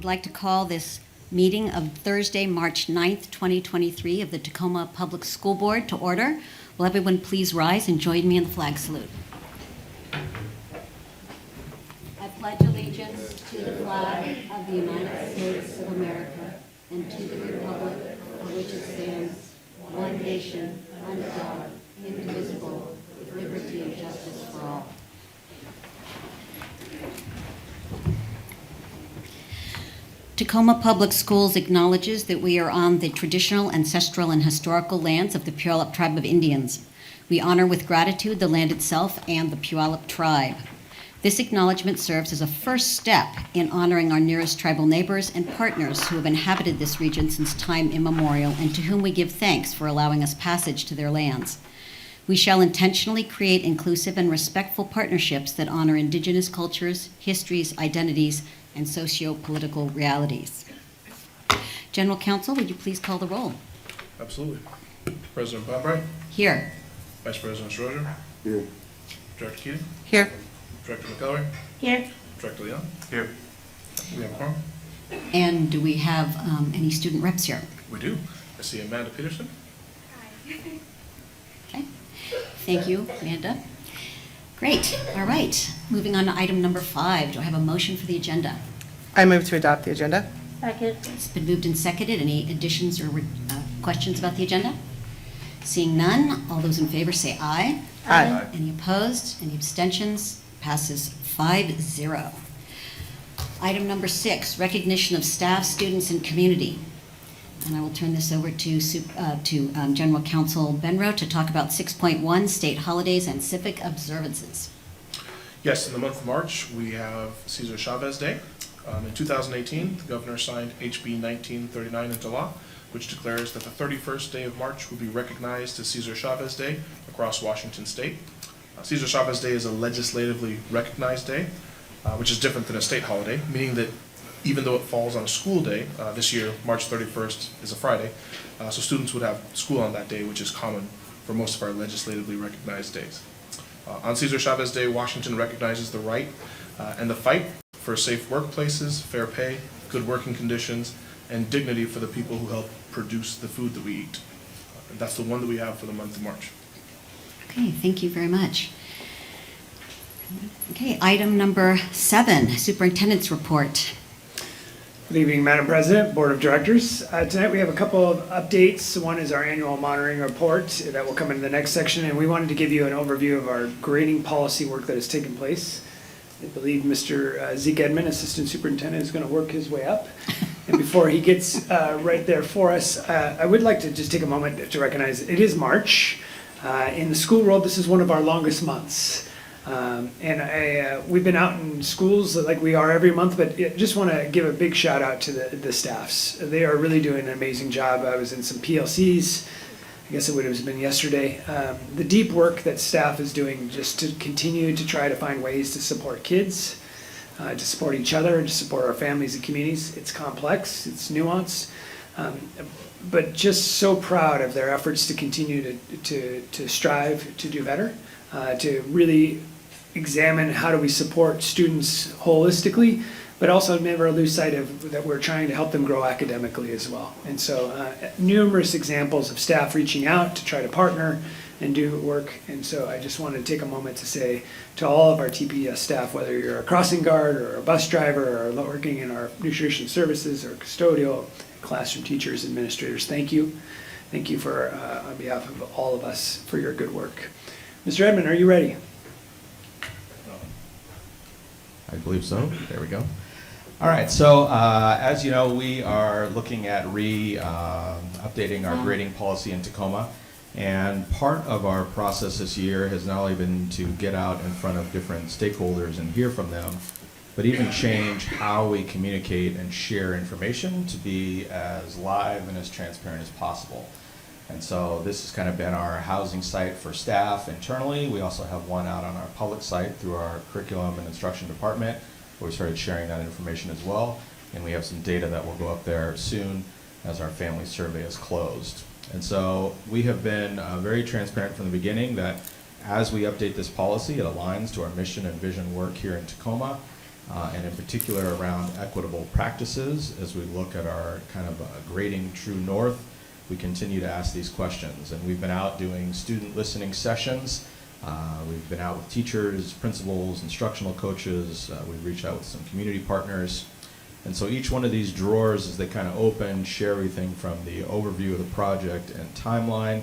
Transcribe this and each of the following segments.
I'd like to call this meeting of Thursday, March 9th, 2023 of the Tacoma Public School Board to order. Will everyone please rise and join me in the flag salute? I pledge allegiance to the flag of the United States of America and to the republic for which it stands, one nation, under God, indivisible, with liberty and justice for all. Tacoma Public Schools acknowledges that we are on the traditional, ancestral, and historical lands of the Puyallup Tribe of Indians. We honor with gratitude the land itself and the Puyallup Tribe. This acknowledgement serves as a first step in honoring our nearest tribal neighbors and partners who have inhabited this region since time immemorial and to whom we give thanks for allowing us passage to their lands. We shall intentionally create inclusive and respectful partnerships that honor Indigenous cultures, histories, identities, and socio-political realities. General Counsel, would you please call the roll? Absolutely. President Bobbright. Here. Vice President Schroeder. Here. Director Keating. Here. Director McElroy. Here. Director Leon. Here. We have a quorum. And do we have any student reps here? We do. I see Amanda Peterson. Okay. Thank you, Amanda. Great. All right. Moving on to item number 5. Do I have a motion for the agenda? I move to adopt the agenda. Second. It's been moved and seconded. Any additions or questions about the agenda? Seeing none, all those in favor say aye. Aye. Any opposed? Any abstentions? Passes 5-0. Item number 6, recognition of staff, students, and community. And I will turn this over to General Counsel Benro to talk about 6.1, state holidays and civic observances. Yes, in the month of March, we have Cesar Chavez Day. In 2018, the governor signed HB 1939 into law, which declares that the 31st day of March will be recognized as Cesar Chavez Day across Washington state. Cesar Chavez Day is a legislatively recognized day, which is different than a state holiday, meaning that even though it falls on a school day, this year, March 31st is a Friday, so students would have school on that day, which is common for most of our legislatively recognized days. On Cesar Chavez Day, Washington recognizes the right and the fight for safe workplaces, fair pay, good working conditions, and dignity for the people who help produce the food that we eat. And that's the one that we have for the month of March. Okay, thank you very much. Okay, item number 7, Superintendents Report. Good evening, Madam President, Board of Directors. Tonight we have a couple of updates. One is our annual monitoring report that will come into the next section, and we wanted to give you an overview of our grading policy work that has taken place. I believe Mr. Zeke Edmond, Assistant Superintendent, is going to work his way up. And before he gets right there for us, I would like to just take a moment to recognize it is March. In the school world, this is one of our longest months. We've been out in schools like we are every month, but I just want to give a big shout out to the staffs. They are really doing an amazing job. I was in some PLCs, I guess it would have been yesterday. The deep work that staff is doing just to continue to try to find ways to support kids, to support each other, to support our families and communities. It's complex, it's nuanced, but just so proud of their efforts to continue to strive to do better, to really examine how do we support students holistically, but also never lose sight of that we're trying to help them grow academically as well. And so numerous examples of staff reaching out to try to partner and do work. And so I just want to take a moment to say to all of our TPS staff, whether you're a crossing guard or a bus driver or working in our nutrition services or custodial, classroom teachers, administrators, thank you. Thank you for, on behalf of all of us, for your good work. Mr. Edmond, are you ready? I believe so. There we go. All right, so as you know, we are looking at updating our grading policy in Tacoma. And part of our process this year has not only been to get out in front of different stakeholders and hear from them, but even change how we communicate and share information to be as live and as transparent as possible. And so this has kind of been our housing site for staff internally. We also have one out on our public site through our curriculum and instruction department, where we started sharing that information as well. And we have some data that will go up there soon as our family survey is closed. And so we have been very transparent from the beginning that as we update this policy, it aligns to our mission and vision work here in Tacoma. and in particular around equitable practices. As we look at our kind of grading true north, we continue to ask these questions. And we've been out doing student listening sessions. We've been out with teachers, principals, instructional coaches. We've reached out with some community partners. And so each one of these drawers, as they kind of open, share everything from the overview of the project and timeline.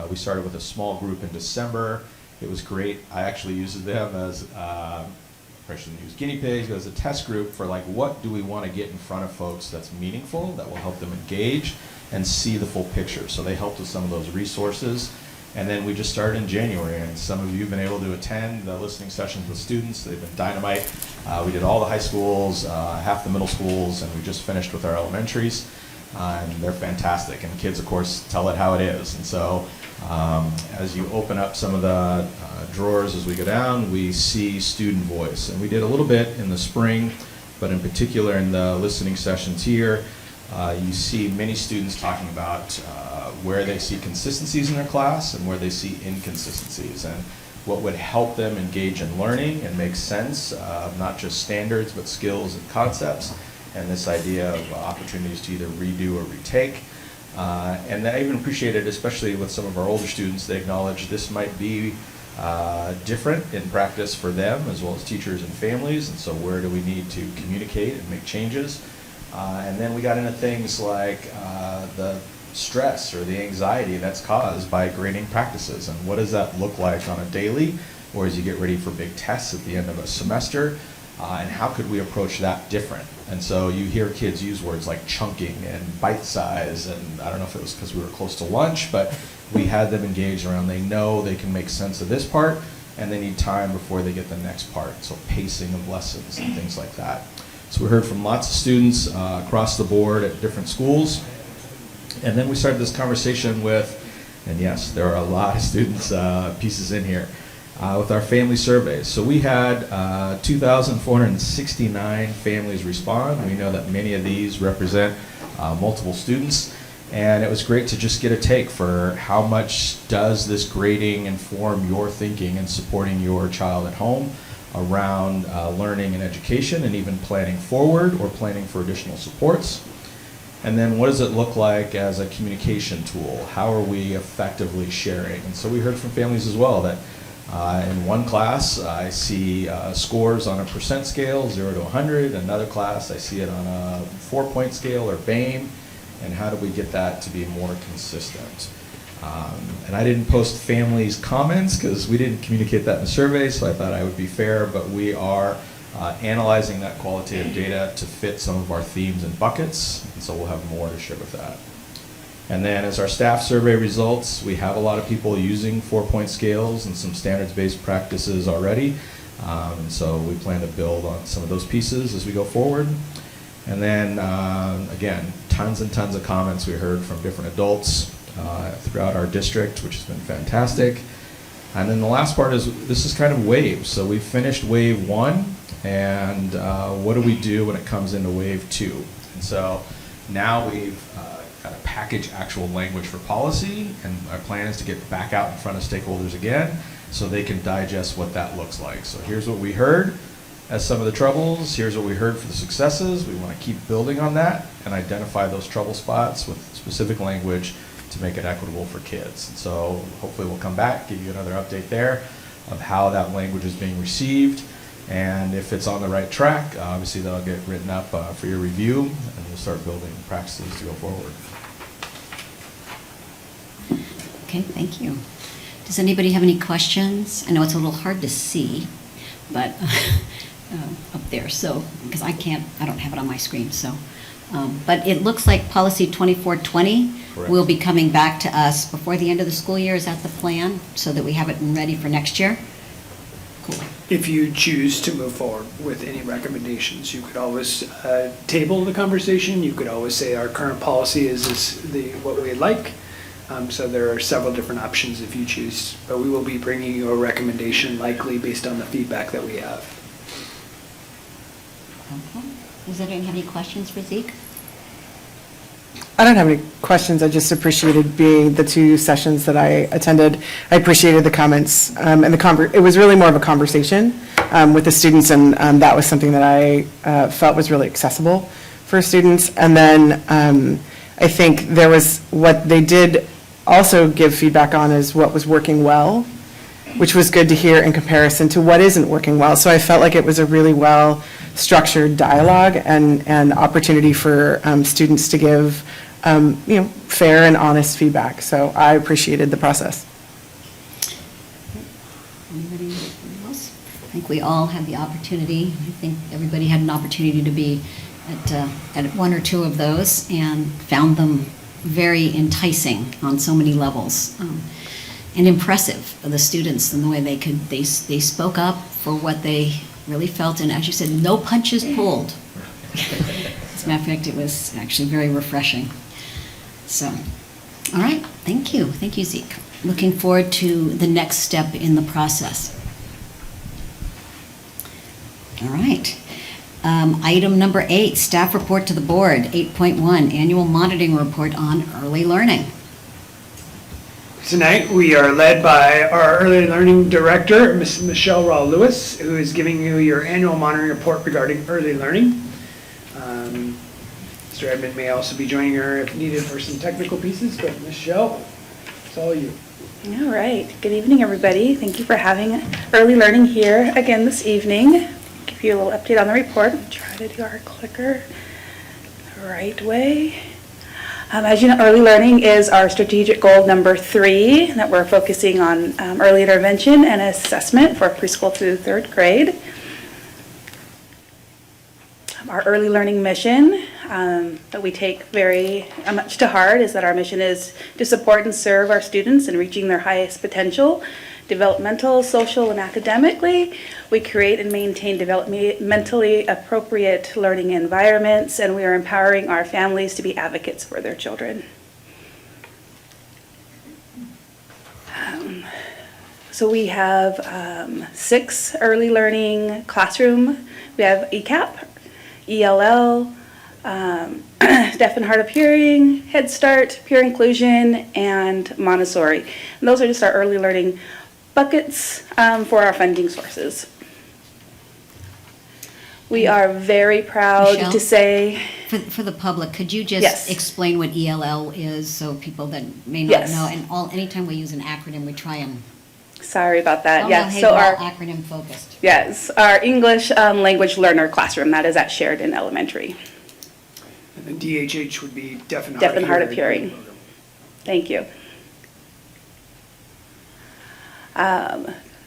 We started with a small group in December. It was great. I actually used them as, I shouldn't use guinea pigs, but as a test group for like, what do we want to get in front of folks that's meaningful, that will help them engage and see the full picture. So they helped with some of those resources. And then we just started in January, and some of you have been able to attend the listening sessions with students. They've been dynamite. We did all the high schools, half the middle schools, and we just finished with our elementaries. And they're fantastic. And kids, of course, tell it how it is. And so as you open up some of the drawers as we go down, we see student voice. And we did a little bit in the spring, but in particular in the listening sessions here, you see many students talking about where they see consistencies in their class and where they see inconsistencies, and what would help them engage in learning and make sense of not just standards but skills and concepts, and this idea of opportunities to either redo or retake. And I even appreciated, especially with some of our older students, they acknowledge this might be different in practice for them as well as teachers and families, and so where do we need to communicate and make changes. And then we got into things like the stress or the anxiety that's caused by grading practices, and what does that look like on a daily or as you get ready for big tests at the end of a semester, and how could we approach that different. And so you hear kids use words like chunking and bite size, and I don't know if it was because we were close to lunch, but we had them engaged around they know they can make sense of this part and they need time before they get the next part, so pacing of lessons and things like that. So we heard from lots of students across the board at different schools. And then we started this conversation with, and yes, there are a lot of students pieces in here, with our family surveys. So we had 2,469 families respond. We know that many of these represent multiple students. And it was great to just get a take for how much does this grading inform your thinking and supporting your child at home around learning and education, and even planning forward or planning for additional supports. And then what does it look like as a communication tool? How are we effectively sharing? And so we heard from families as well that in one class I see scores on a percent scale, 0 to 100. Another class I see it on a 4-point scale or BAME. And how do we get that to be more consistent? And I didn't post families' comments because we didn't communicate that in the survey, so I thought I would be fair, but we are analyzing that qualitative data to fit some of our themes and buckets, and so we'll have more to share with that. And then as our staff survey results, we have a lot of people using 4-point scales and some standards-based practices already, and so we plan to build on some of those pieces as we go forward. And then, again, tons and tons of comments we heard from different adults throughout our district, which has been fantastic. And then the last part is, this is kind of waves. So we finished wave 1, and what do we do when it comes into wave 2? And so now we've got to package actual language for policy, and our plan is to get back out in front of stakeholders again so they can digest what that looks like. So here's what we heard as some of the troubles, here's what we heard for the successes. We want to keep building on that and identify those trouble spots with specific language to make it equitable for kids. And so hopefully we'll come back, give you another update there of how that language is being received, and if it's on the right track, obviously that'll get written up for your review, and we'll start building practices to go forward. Okay, thank you. Does anybody have any questions? I know it's a little hard to see, but up there, so, because I don't have it on my screen, so. But it looks like policy 2420 Correct. will be coming back to us before the end of the school year. Is that the plan? So that we have it ready for next year? Cool. If you choose to move forward with any recommendations, you could always table the conversation. You could always say our current policy is what we'd like. So there are several different options if you choose. But we will be bringing you a recommendation likely based on the feedback that we have. Okay. Does anyone have any questions for Zeke? I don't have any questions. I just appreciated being the 2 sessions that I attended. I appreciated the comments, and it was really more of a conversation with the students, and that was something that I felt was really accessible for students. And then I think there was, what they did also give feedback on is what was working well, which was good to hear in comparison to what isn't working well. So I felt like it was a really well-structured dialogue and opportunity for students to give, fair and honest feedback. So I appreciated the process. Anybody else? I think we all had the opportunity. I think everybody had an opportunity to be at 1 or 2 of those and found them very enticing on so many levels. And impressive for the students and the way they spoke up for what they really felt, and as you said, no punches pulled. As a matter of fact, it was actually very refreshing. So, all right, thank you, Zeke. Looking forward to the next step in the process. All right. Item number 8, staff report to the board. 8.1, annual monitoring report on early learning. Tonight, we are led by our early learning director, Ms. Michelle Raw-Lewis, who is giving you your annual monitoring report regarding early learning. Mr. Edmond may also be joining her if needed for some technical pieces, but Michelle, it's all you. All right. Good evening, everybody. Thank you for having early learning here again this evening. Give you a little update on the report. Try to do our clicker the right way. As you know, early learning is our strategic goal number 3 that we're focusing on early intervention and assessment for preschool through 3rd grade. Our early learning mission that we take very much to heart is that our mission is to support and serve our students in reaching their highest potential, developmental, social, and academically. We create and maintain developmentally appropriate learning environments, and we are empowering our families to be advocates for their children. So we have 6 early learning classroom. We have ECAP, ELL, deaf and hard of hearing, Head Start, peer inclusion, and Montessori. And those are just our early learning buckets for our funding sources. We are very proud Michelle? to say, For the public, could you just Yes. explain what ELL is so people that may not Yes. know? And anytime we use an acronym, we try and, sorry about that. oh, no, Yes, hey, so we're all our acronym focused. yes, our English language learner classroom, that is at Sheridan Elementary. And then DHH would be deaf and hard of hearing. Deaf and hard of hearing. Thank you.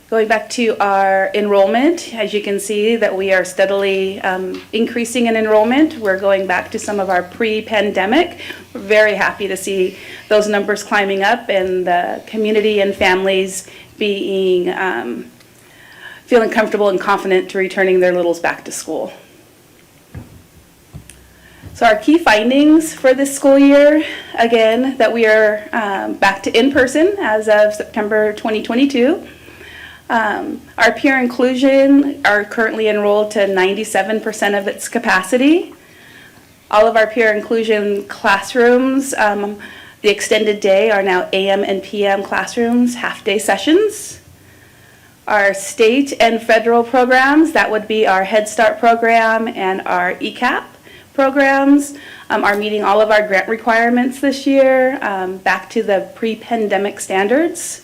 Going back to our enrollment, as you can see that we are steadily increasing in enrollment. We're going back to some of our pre-pandemic. We're very happy to see those numbers climbing up and the community and families being feeling comfortable and confident to returning their littles back to school. So our key findings for this school year, again, that we are back to in-person as of September 2022. Our peer inclusion are currently enrolled to 97% of its capacity. All of our peer inclusion classrooms, the extended day, are now AM and PM classrooms, half-day sessions. Our state and federal programs, that would be our Head Start program and our ECAP programs, are meeting all of our grant requirements this year, back to the pre-pandemic standards.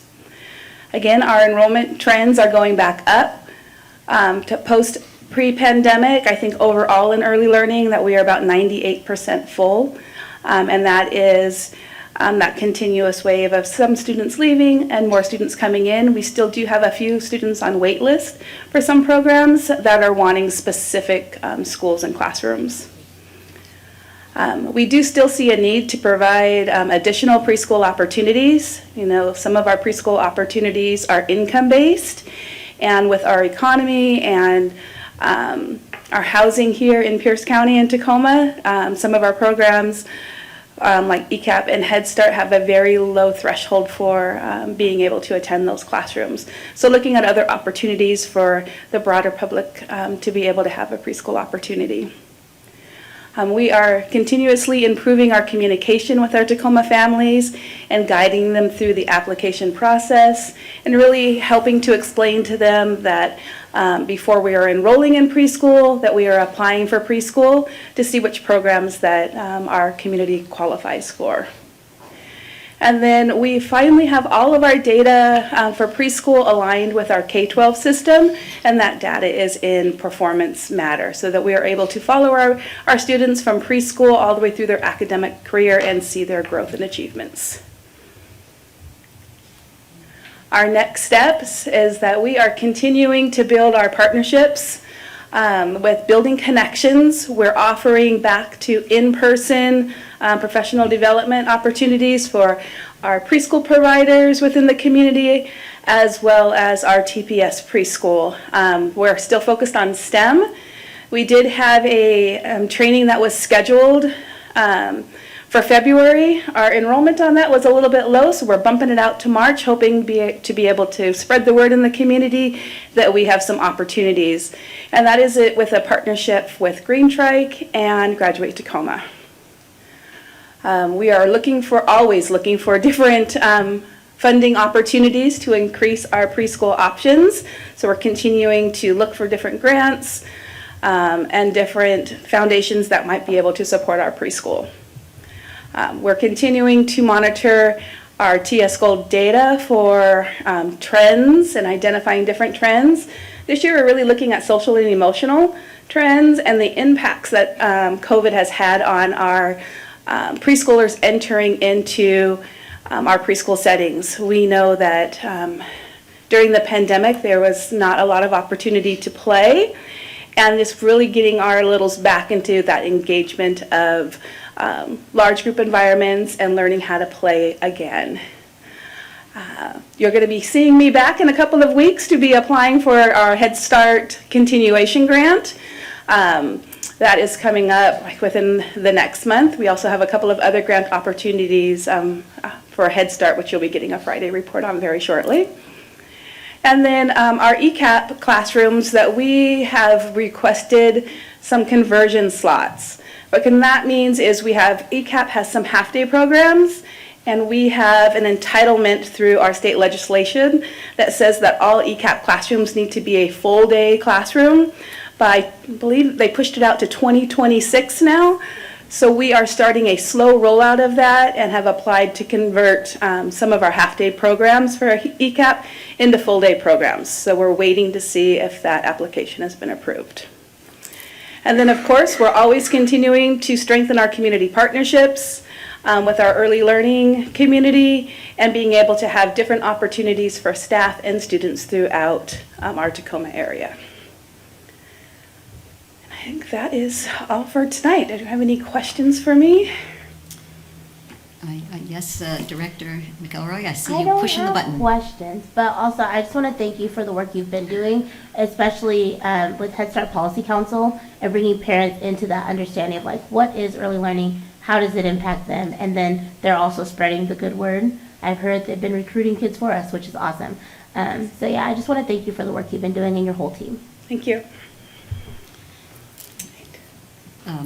Again, our enrollment trends are going back up to post pre-pandemic. I think overall in early learning that we are about 98% full, and that is that continuous wave of some students leaving and more students coming in. We still do have a few students on wait list for some programs that are wanting specific schools and classrooms. We do still see a need to provide additional preschool opportunities. You know, some of our preschool opportunities are income-based, and with our economy and our housing here in Pierce County and Tacoma, some of our programs like ECAP and Head Start have a very low threshold for being able to attend those classrooms. So looking at other opportunities for the broader public to be able to have a preschool opportunity. We are continuously improving our communication with our Tacoma families and guiding them through the application process and really helping to explain to them that before we are enrolling in preschool, that we are applying for preschool to see which programs that our community qualifies for. And then we finally have all of our data for preschool aligned with our K-12 system, and that data is in Performance Matter, so that we are able to follow our students from preschool all the way through their academic career and see their growth and achievements. Our next steps is that we are continuing to build our partnerships with Building Connections. We're offering back to in-person professional development opportunities for our preschool providers within the community, as well as our TPS preschool. We're still focused on STEM. We did have a training that was scheduled for February. Our enrollment on that was a little bit low, so we're bumping it out to March, hoping to be able to spread the word in the community that we have some opportunities. And that is it with a partnership with Green Trike and Graduate Tacoma. We are always looking for different funding opportunities to increase our preschool options. So we're continuing to look for different grants and different foundations that might be able to support our preschool. We're continuing to monitor our TS Gold data for trends and identifying different trends. This year we're really looking at social and emotional trends and the impacts that COVID has had on our preschoolers entering into our preschool settings. We know that during the pandemic there was not a lot of opportunity to play, and it's really getting our littles back into that engagement of large group environments and learning how to play again. You're going to be seeing me back in a couple of weeks to be applying for our Head Start continuation grant. That is coming up within the next month. We also have a couple of other grant opportunities for Head Start, which you'll be getting a Friday report on very shortly. And then our ECAP classrooms that we have requested some conversion slots. What that means is ECAP has some half-day programs, and we have an entitlement through our state legislation that says that all ECAP classrooms need to be a full-day classroom. I believe they pushed it out to 2026 now. So we are starting a slow rollout of that and have applied to convert some of our half-day programs for ECAP into full-day programs. So we're waiting to see if that application has been approved. And then, of course, we're always continuing to strengthen our community partnerships with our early learning community and being able to have different opportunities for staff and students throughout our Tacoma area. And I think that is all for tonight. Do you have any questions for me? Yes, Director McElroy, I see I you don't pushing the have button. questions, but also I just want to thank you for the work you've been doing, especially with Head Start Policy Council and bringing parents into that understanding of like what is early learning, how does it impact them, and then they're also spreading the good word. I've heard they've been recruiting kids for us, which is awesome. So yeah, I just want to thank you for the work you've been doing and your whole team. Thank you.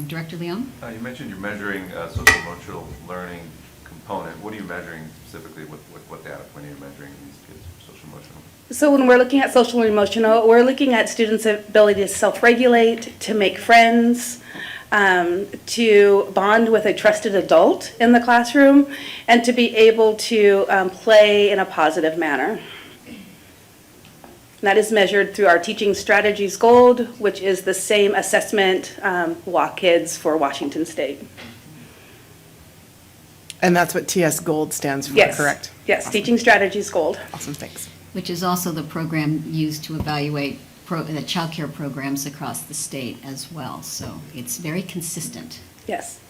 Director Leon? You mentioned you're measuring social emotional learning component. What are you measuring specifically? What data point are you measuring in these kids for social emotional? So when we're looking at social and emotional, we're looking at students' ability to self-regulate, to make friends, to bond with a trusted adult in the classroom, and to be able to play in a positive manner. And that is measured through our Teaching Strategies Gold, which is the same assessment WAKIDS for Washington State. And that's what TS Gold stands for, Yes. correct? Yes, Awesome. Teaching Strategies Gold. Awesome, thanks. Which is also the program used to evaluate the child care programs across the state as well. So it's very consistent. Yes.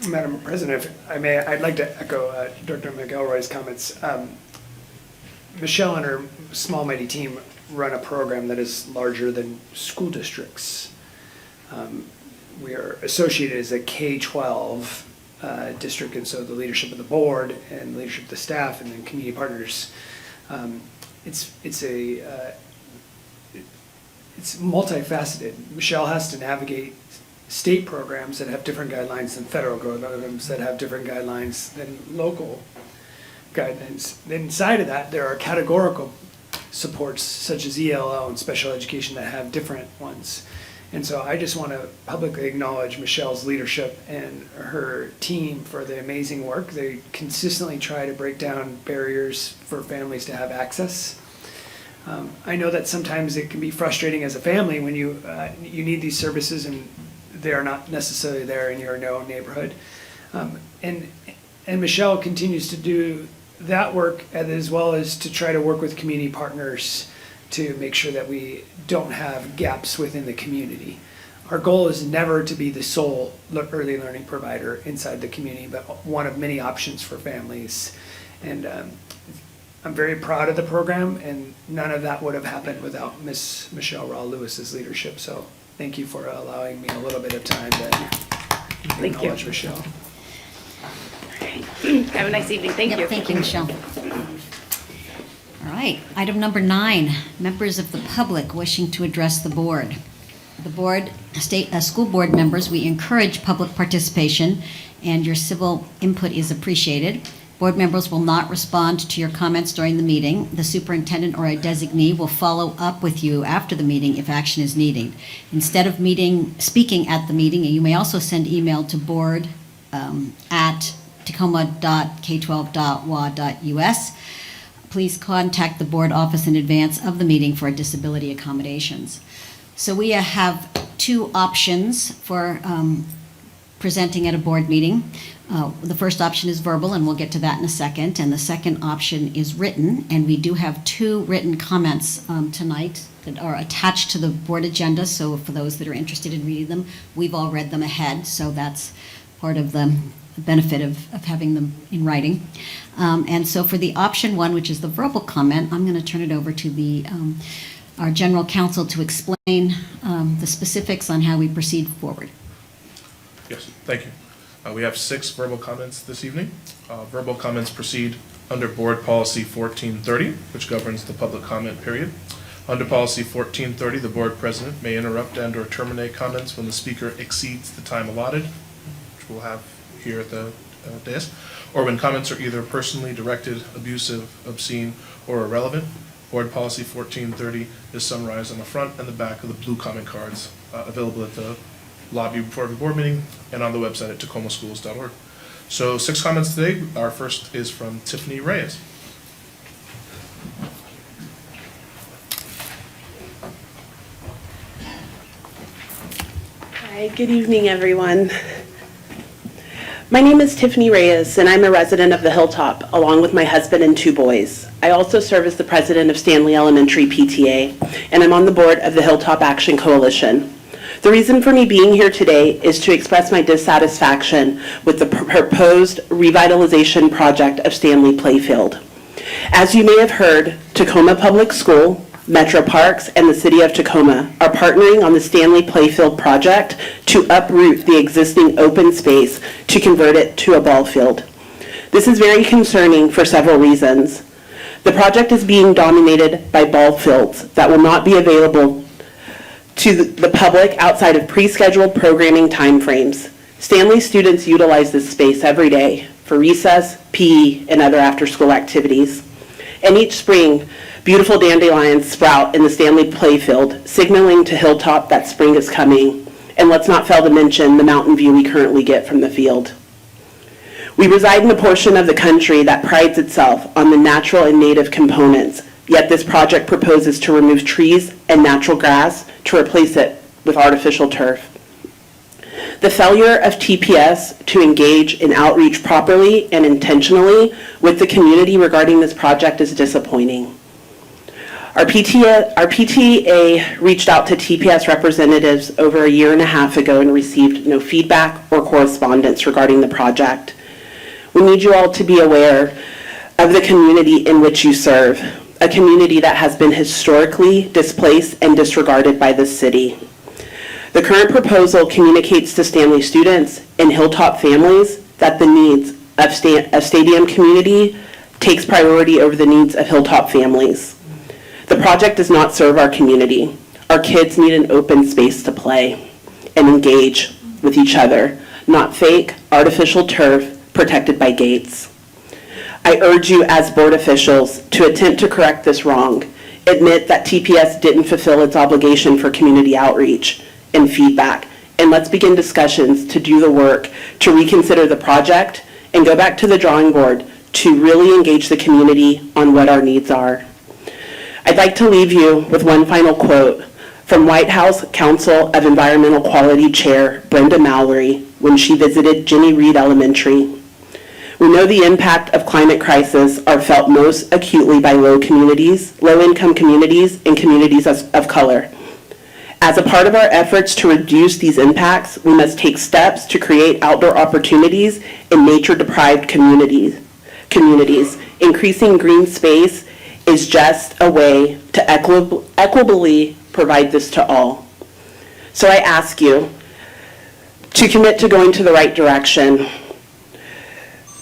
Madam President, if I may, I'd like to echo Director McElroy's comments. Michelle and her small mighty team run a program that is larger than school districts. We are associated as a K-12 district, and so the leadership of the board and leadership of the staff and then community partners, it's a it's multifaceted. Michelle has to navigate state programs that have different guidelines than federal programs that have different guidelines than local guidelines. Then inside of that, there are categorical supports such as ELL and special education that have different ones. And so I just want to publicly acknowledge Michelle's leadership and her team for the amazing work. They consistently try to break down barriers for families to have access. I know that sometimes it can be frustrating as a family when you need these services and they are not necessarily there in your own neighborhood. And Michelle continues to do that work as well as to try to work with community partners to make sure that we don't have gaps within the community. Our goal is never to be the sole early learning provider inside the community, but one of many options for families. And I'm very proud of the program, and none of that would have happened without Miss Michelle Raw-Lewis's leadership. So thank you for allowing me a little bit of time to acknowledge Michelle. Have a nice evening. Thank Yep, you. thank you, Michelle. All right, item number 9, members of the public wishing to address the board. The board, school board members, we encourage public participation, and your civil input is appreciated. Board members will not respond to your comments during the meeting. The superintendent or a designee will follow up with you after the meeting if action is needed. Instead of speaking at the meeting, you may also send email to board at tacoma.k12.wa.us. Please contact the board office in advance of the meeting for disability accommodations. So we have 2 options for presenting at a board meeting. The first option is verbal, and we'll get to that in a second. And the second option is written, and we do have 2 written comments tonight that are attached to the board agenda. So for those that are interested in reading them, we've all read them ahead, so that's part of the benefit of having them in writing. And so for the option 1, which is the verbal comment, I'm going to turn it over to our general counsel to explain the specifics on how we proceed forward. Yes, thank you. We have 6 verbal comments this evening. Verbal comments proceed under Board Policy 1430, which governs the public comment period. Under Policy 1430, the board president may interrupt and/or terminate comments when the speaker exceeds the time allotted, which we'll have here at the dais, or when comments are either personally directed, abusive, obscene, or irrelevant. Board Policy 1430 is summarized on the front and the back of the blue comment cards available at the lobby before every board meeting and on the website at tacomaschools.org. So 6 comments today. Our first is from Tiffany Reyes. Hi, good evening, everyone. My name is Tiffany Reyes, and I'm a resident of the Hilltop, along with my husband and 2 boys. I also serve as the president of Stanley Elementary PTA, and I'm on the board of the Hilltop Action Coalition. The reason for me being here today is to express my dissatisfaction with the proposed revitalization project of Stanley Playfield. As you may have heard, Tacoma Public School, Metro Parks, and the City of Tacoma are partnering on the Stanley Playfield project to uproot the existing open space to convert it to a ball field. This is very concerning for several reasons. The project is being dominated by ball fields that will not be available to the public outside of pre-scheduled programming timeframes. Stanley students utilize this space every day for recess, PE, and other after-school activities. And each spring, beautiful dandelions sprout in the Stanley Playfield, signaling to Hilltop that spring is coming. And let's not fail to mention the mountain view we currently get from the field. We reside in a portion of the country that prides itself on the natural and native components, yet this project proposes to remove trees and natural grass to replace it with artificial turf. The failure of TPS to engage in outreach properly and intentionally with the community regarding this project is disappointing. Our PTA reached out to TPS representatives over a year and a half ago and received no feedback or correspondence regarding the project. We need you all to be aware of the community in which you serve, a community that has been historically displaced and disregarded by this city. The current proposal communicates to Stanley students and Hilltop families that the needs of a stadium community takes priority over the needs of Hilltop families. The project does not serve our community. Our kids need an open space to play and engage with each other, not fake, artificial turf protected by gates. I urge you as board officials to attempt to correct this wrong. Admit that TPS didn't fulfill its obligation for community outreach and feedback, and let's begin discussions to do the work to reconsider the project and go back to the drawing board to really engage the community on what our needs are. I'd like to leave you with one final quote from White House Council of Environmental Quality Chair Brenda Mallory when she visited Jenny Reed Elementary. We know the impact of climate crisis are felt most acutely by low-income communities, and communities of color. As a part of our efforts to reduce these impacts, we must take steps to create outdoor opportunities in nature-deprived communities. Increasing green space is just a way to equitably provide this to all. So I ask you to commit to going to the right direction,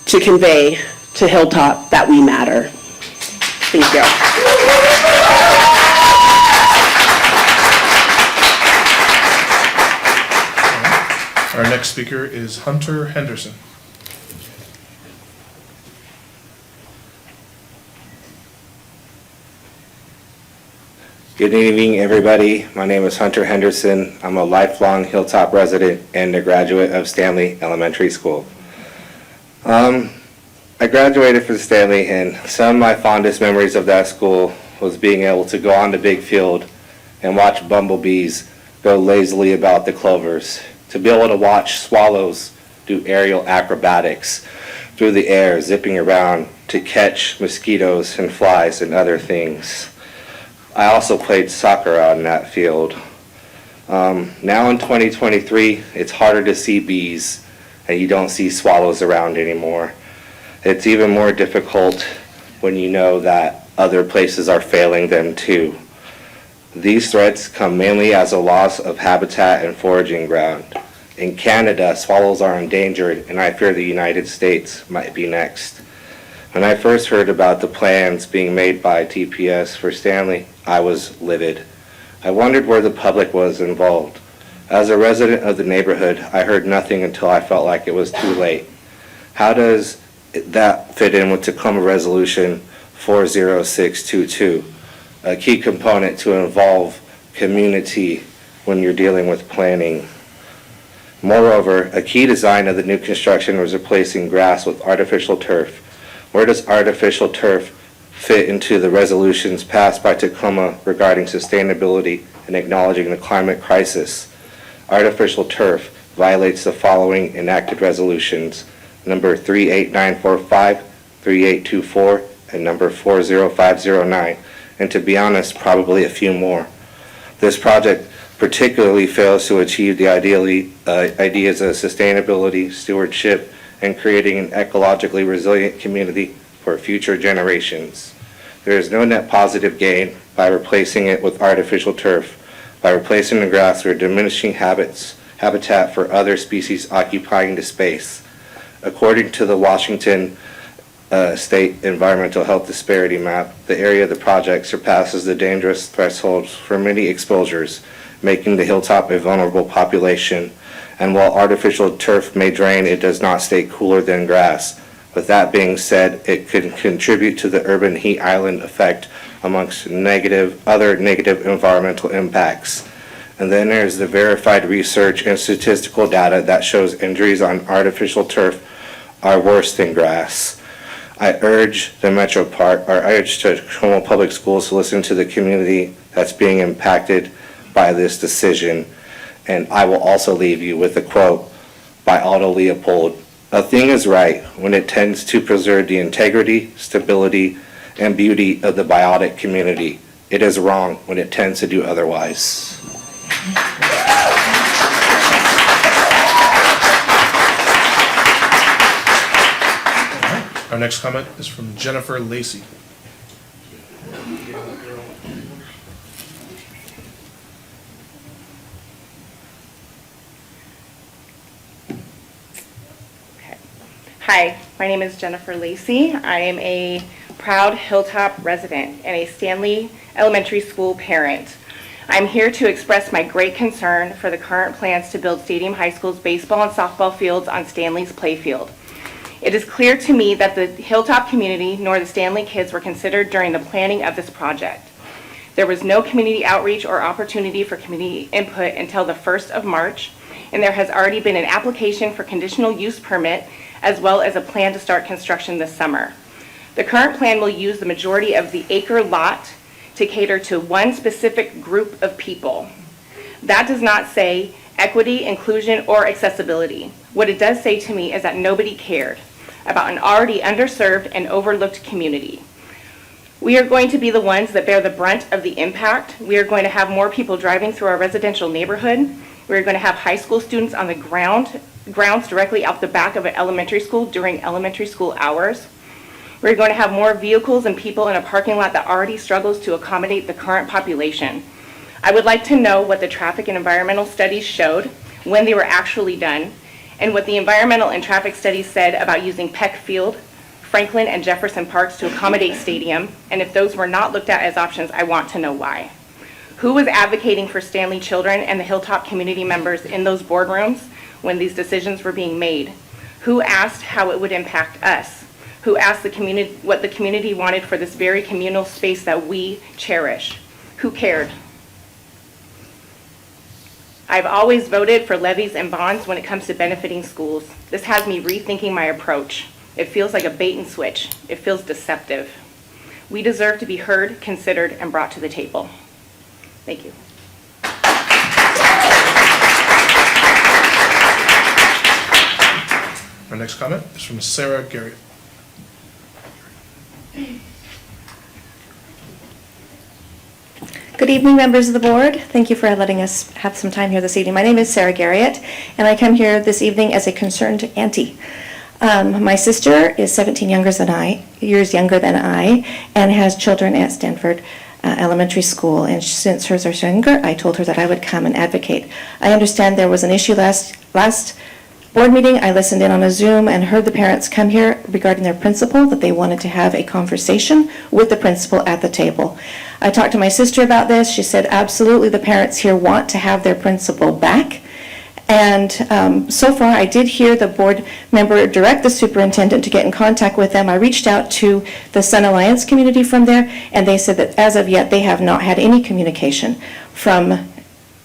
to convey to Hilltop that we matter. Thank you. Our next speaker is Hunter Henderson. Good evening, everybody. My name is Hunter Henderson. I'm a lifelong Hilltop resident and a graduate of Stanley Elementary School. I graduated from Stanley, and some of my fondest memories of that school was being able to go on the big field and watch bumblebees go lazily about the clovers, to be able to watch swallows do aerial acrobatics through the air, zipping around to catch mosquitoes and flies and other things. I also played soccer on that field. Now in 2023, it's harder to see bees, and you don't see swallows around anymore. It's even more difficult when you know that other places are failing them too. These threats come mainly as a loss of habitat and foraging ground. In Canada, swallows are endangered, and I fear the United States might be next. When I first heard about the plans being made by TPS for Stanley, I was livid. I wondered where the public was involved. As a resident of the neighborhood, I heard nothing until I felt like it was too late. How does that fit in with Tacoma Resolution 40622, a key component to involve community when you're dealing with planning? Moreover, a key design of the new construction was replacing grass with artificial turf. Where does artificial turf fit into the resolutions passed by Tacoma regarding sustainability and acknowledging the climate crisis? Artificial turf violates the following enacted resolutions: number 38945, 3824, and number 40509, and to be honest, probably a few more. This project particularly fails to achieve the ideas of sustainability, stewardship, and creating an ecologically resilient community for future generations. There is no net positive gain by replacing it with artificial turf. By replacing the grass, we're diminishing habitat for other species occupying the space. According to the Washington State Environmental Health Disparity Map, the area of the project surpasses the dangerous thresholds for many exposures, making the hilltop a vulnerable population. And while artificial turf may drain, it does not stay cooler than grass. With that being said, it can contribute to the urban heat island effect amongst other negative environmental impacts. And then there's the verified research and statistical data that shows injuries on artificial turf are worse than grass. I urge Tacoma Public Schools to listen to the community that's being impacted by this decision. And I will also leave you with a quote by Otto Leopold. A thing is right when it tends to preserve the integrity, stability, and beauty of the biotic community. It is wrong when it tends to do otherwise. Our next comment is from Jennifer Lacy. Hi, my name is Jennifer Lacy. I am a proud Hilltop resident and a Stanley Elementary School parent. I'm here to express my great concern for the current plans to build Stadium High School's baseball and softball fields on Stanley's Playfield. It is clear to me that the Hilltop community nor the Stanley kids were considered during the planning of this project. There was no community outreach or opportunity for community input until the 1st of March, and there has already been an application for conditional use permit as well as a plan to start construction this summer. The current plan will use the majority of the acre lot to cater to one specific group of people. That does not say equity, inclusion, or accessibility. What it does say to me is that nobody cared about an already underserved and overlooked community. We are going to be the ones that bear the brunt of the impact. We are going to have more people driving through our residential neighborhood. We're going to have high school students on the grounds directly out the back of an elementary school during elementary school hours. We're going to have more vehicles and people in a parking lot that already struggles to accommodate the current population. I would like to know what the traffic and environmental studies showed, when they were actually done, and what the environmental and traffic studies said about using Peck Field, Franklin, and Jefferson Parks to accommodate Stadium, and if those were not looked at as options, I want to know why. Who was advocating for Stanley children and the Hilltop community members in those boardrooms when these decisions were being made? Who asked how it would impact us? Who asked the community what the community wanted for this very communal space that we cherish? Who cared? I've always voted for levies and bonds when it comes to benefiting schools. This has me rethinking my approach. It feels like a bait and switch. It feels deceptive. We deserve to be heard, considered, and brought to the table. Thank you. Our next comment is from Sarah Garrett. Good evening, members of the board. Thank you for letting us have some time here this evening. My name is Sarah Garriott, and I come here this evening as a concerned auntie. My sister is 17 years younger than I, and has children at Stanford Elementary School. And since hers are younger, I told her that I would come and advocate. I understand there was an issue last board meeting. I listened in on a Zoom and heard the parents come here regarding their principal, that they wanted to have a conversation with the principal at the table. I talked to my sister about this. She said absolutely the parents here want to have their principal back. And so far, I did hear the board member direct the superintendent to get in contact with them. I reached out to the Sun Alliance community from there, and they said that as of yet, they have not had any communication from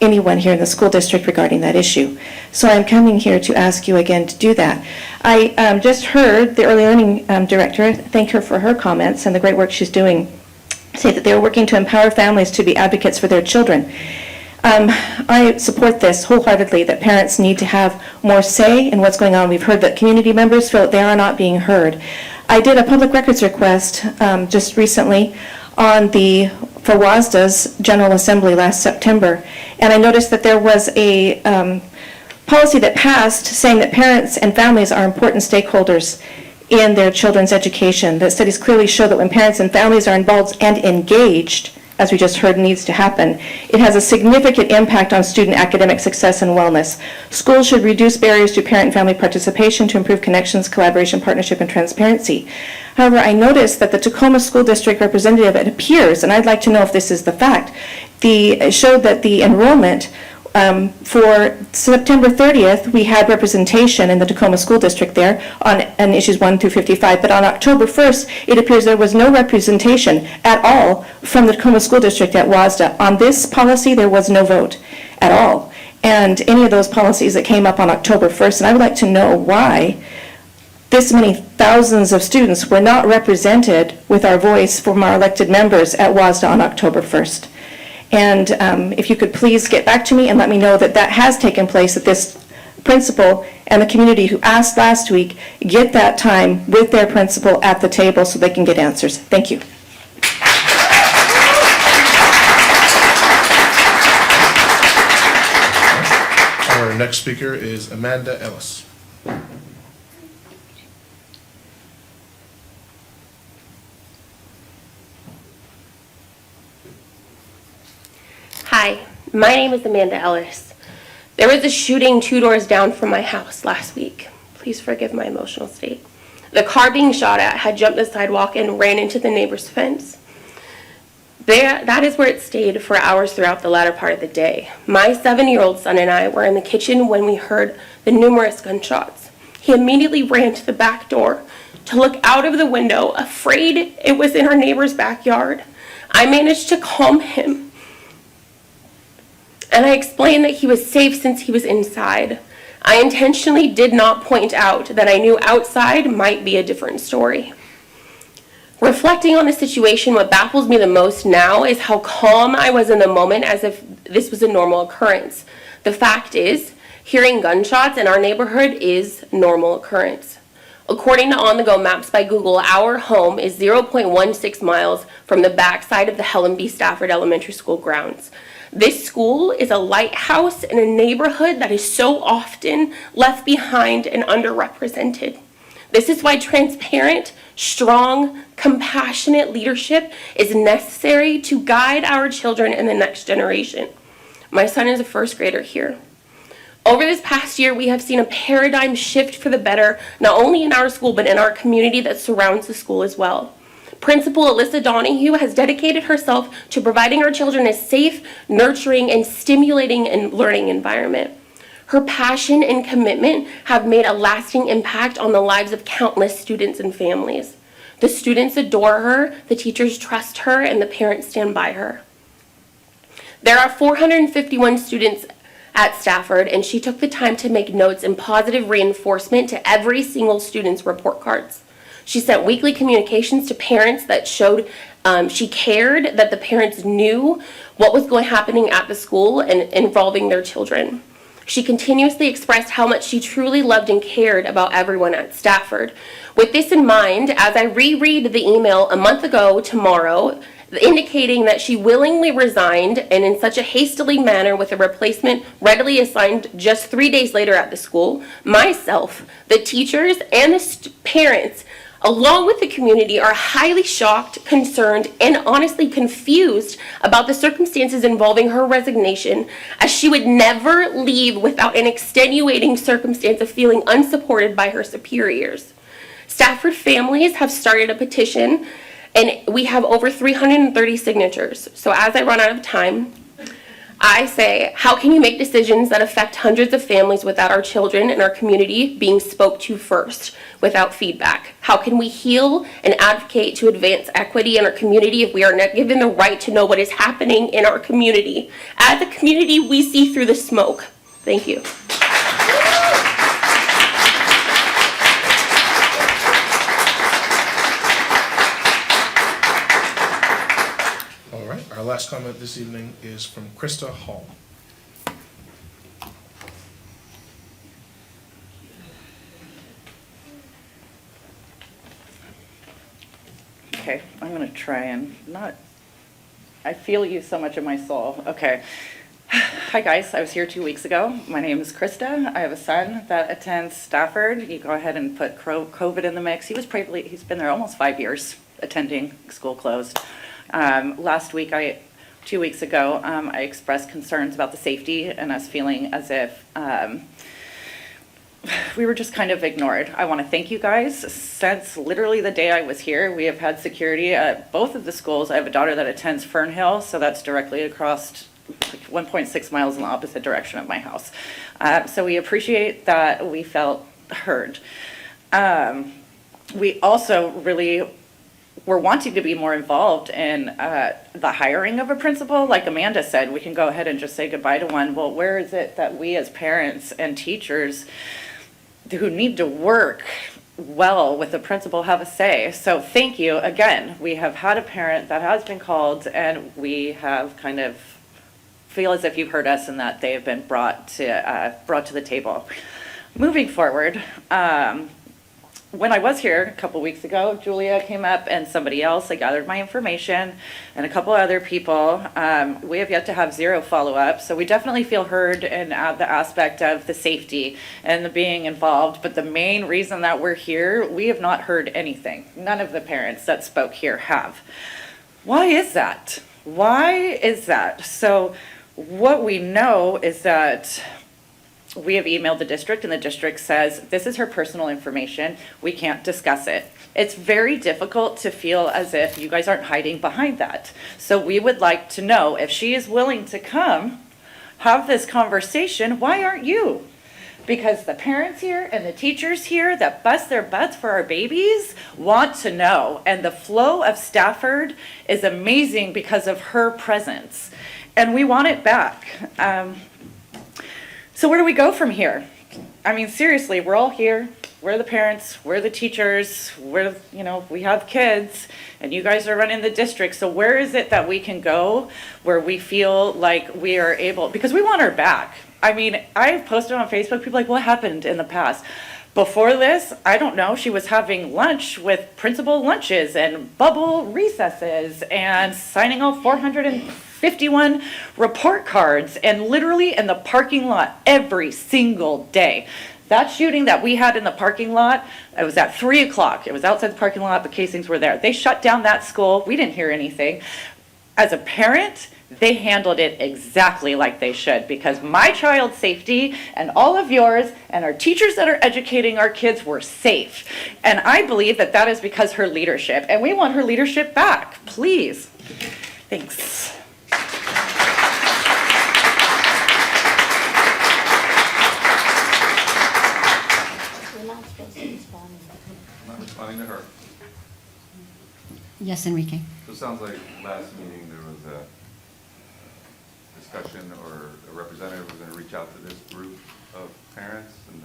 anyone here in the school district regarding that issue. So I'm coming here to ask you again to do that. I just heard the early learning director, thank her for her comments and the great work she's doing, say that they're working to empower families to be advocates for their children. I support this wholeheartedly, that parents need to have more say in what's going on. We've heard that community members feel that they are not being heard. I did a public records request just recently for WASDA's General Assembly last September, and I noticed that there was a policy that passed saying that parents and families are important stakeholders in their children's education. The studies clearly show that when parents and families are involved and engaged, as we just heard needs to happen, it has a significant impact on student academic success and wellness. Schools should reduce barriers to parent and family participation to improve connections, collaboration, partnership, and transparency. However, I noticed that the Tacoma School District representative, it appears, and I'd like to know if this is the fact, showed that the enrollment for September 30th, we had representation in the Tacoma School District there on issues 1 through 55, but on October 1st, it appears there was no representation at all from the Tacoma School District at WASDA. On this policy, there was no vote at all. And any of those policies that came up on October 1st, and I would like to know why this many thousands of students were not represented with our voice from our elected members at WASDA on October 1st. And if you could please get back to me and let me know that that has taken place, that this principal and the community who asked last week get that time with their principal at the table so they can get answers. Thank you. Our next speaker is Amanda Ellis. Hi, my name is Amanda Ellis. There was a shooting 2 doors down from my house last week. Please forgive my emotional state. The car being shot at had jumped the sidewalk and ran into the neighbor's fence. That is where it stayed for hours throughout the latter part of the day. My 7-year-old son and I were in the kitchen when we heard the numerous gunshots. He immediately ran to the back door to look out of the window, afraid it was in our neighbor's backyard. I managed to calm him, and I explained that he was safe since he was inside. I intentionally did not point out that I knew outside might be a different story. Reflecting on the situation, what baffles me the most now is how calm I was in the moment, as if this was a normal occurrence. The fact is, hearing gunshots in our neighborhood is normal occurrence. According to On-the-Go Maps by Google, our home is 0.16 miles from the backside of the Helen B. Stafford Elementary School grounds. This school is a lighthouse in a neighborhood that is so often left behind and underrepresented. This is why transparent, strong, compassionate leadership is necessary to guide our children and the next generation. My son is a first grader here. Over this past year, we have seen a paradigm shift for the better, not only in our school, but in our community that surrounds the school as well. Principal Alyssa Donahue has dedicated herself to providing our children a safe, nurturing, and stimulating and learning environment. Her passion and commitment have made a lasting impact on the lives of countless students and families. The students adore her, the teachers trust her, and the parents stand by her. There are 451 students at Stafford, and she took the time to make notes and positive reinforcement to every single student's report cards. She sent weekly communications to parents that showed she cared, that the parents knew what was happening at the school and involving their children. She continuously expressed how much she truly loved and cared about everyone at Stafford. With this in mind, as I reread the email a month ago tomorrow, indicating that she willingly resigned and in such a hastily manner with a replacement readily assigned just 3 days later at the school, myself, the teachers, and the parents, along with the community, are highly shocked, concerned, and honestly confused about the circumstances involving her resignation, as she would never leave without an extenuating circumstance of feeling unsupported by her superiors. Stafford families have started a petition, and we have over 330 signatures. So as I run out of time, I say, how can you make decisions that affect hundreds of families without our children and our community being spoke to first, without feedback? How can we heal and advocate to advance equity in our community if we are not given the right to know what is happening in our community? As a community, we see through the smoke. Thank you. Our last comment this evening is from Krista Hall. Okay, I'm going to try and I feel you so much in my soul. Okay. Hi guys, I was here 2 weeks ago. My name is Krista. I have a son that attends Stafford. You go ahead and put COVID in the mix. He's been there almost 5 years attending, school closed. Last week, 2 weeks ago, I expressed concerns about the safety and us feeling as if we were just kind of ignored. I want to thank you guys. Since literally the day I was here, we have had security at both of the schools. I have a daughter that attends Fernhill, so that's directly across 1.6 miles in the opposite direction of my house. So we appreciate that we felt heard. We also really we're wanting to be more involved in the hiring of a principal. Like Amanda said, we can go ahead and just say goodbye to one. Well, where is it that we as parents and teachers who need to work well with the principal have a say? So thank you. Again, we have had a parent that has been called, and we have kind of feel as if you've heard us and that they have been brought to the table. Moving forward, when I was here a couple weeks ago, Julia came up and somebody else. I gathered my information and a couple other people. We have yet to have zero follow-up, so we definitely feel heard in the aspect of the safety and the being involved. But the main reason that we're here, we have not heard anything. None of the parents that spoke here have. Why is that? Why is that? So what we know is that we have emailed the district, and the district says, this is her personal information. We can't discuss it. It's very difficult to feel as if you guys aren't hiding behind that. So we would like to know if she is willing to come have this conversation, why aren't you? Because the parents here and the teachers here that bust their butts for our babies want to know. And the flow of Stafford is amazing because of her presence. And we want it back. So where do we go from here? I mean, seriously, we're all here. We're the parents, we're the teachers, we have kids, and you guys are running the district. So where is it that we can go where we feel like we are able, because we want her back. I mean, I've posted on Facebook, people are like, what happened in the past? Before this, I don't know, she was having lunch with principal lunches and bubble recesses and signing all 451 report cards and literally in the parking lot every single day. That shooting that we had in the parking lot, it was at 3 o'clock. It was outside the parking lot, the casings were there. They shut down that school. We didn't hear anything. As a parent, they handled it exactly like they should, because my child's safety and all of yours and our teachers that are educating our kids were safe. And I believe that that is because her leadership, and we want her leadership back, please. Thanks. I'm not responding to her. Yes, Enrique. So it sounds like last meeting there was a discussion or a representative was going to reach out to this group of parents, and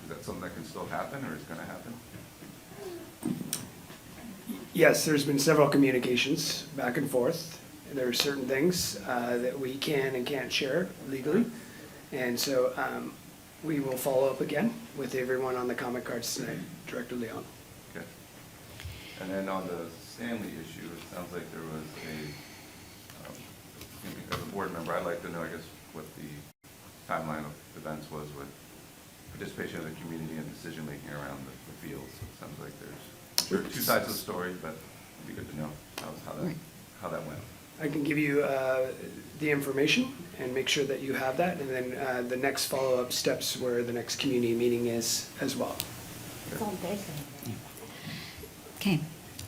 is that something that can still happen or is going to happen? Yes, there's been several communications back and forth. There are certain things that we can and can't share legally. And so we will follow up again with everyone on the comment cards tonight, Director Leon. Okay. And then on the Stanley issue, it sounds like there was as a board member, I'd like to know, I guess, what the timeline of events was with participation of the community and decision-making around the fields. So it sounds like there's two sides of the story, but it'd be good to know how that went. I can give you the information and make sure that you have that, and then the next follow-up steps where the next community meeting is as well. Okay,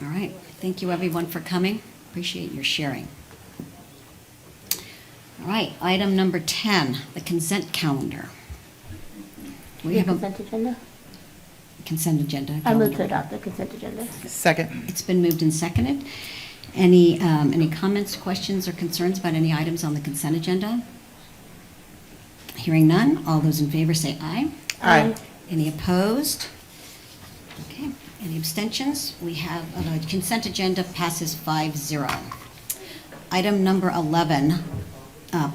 all right. Thank you, everyone, for coming. Appreciate your sharing. All right, item number 10, the consent calendar. We have a consent agenda? consent agenda. I move to calendar. adopt the consent agenda. Second. It's been moved and seconded. Any comments, questions, or concerns about any items on the consent agenda? Hearing none, all those in favor say aye. Aye. Any opposed? Okay, any abstentions? We have, the consent agenda passes 5-0. Item number 11,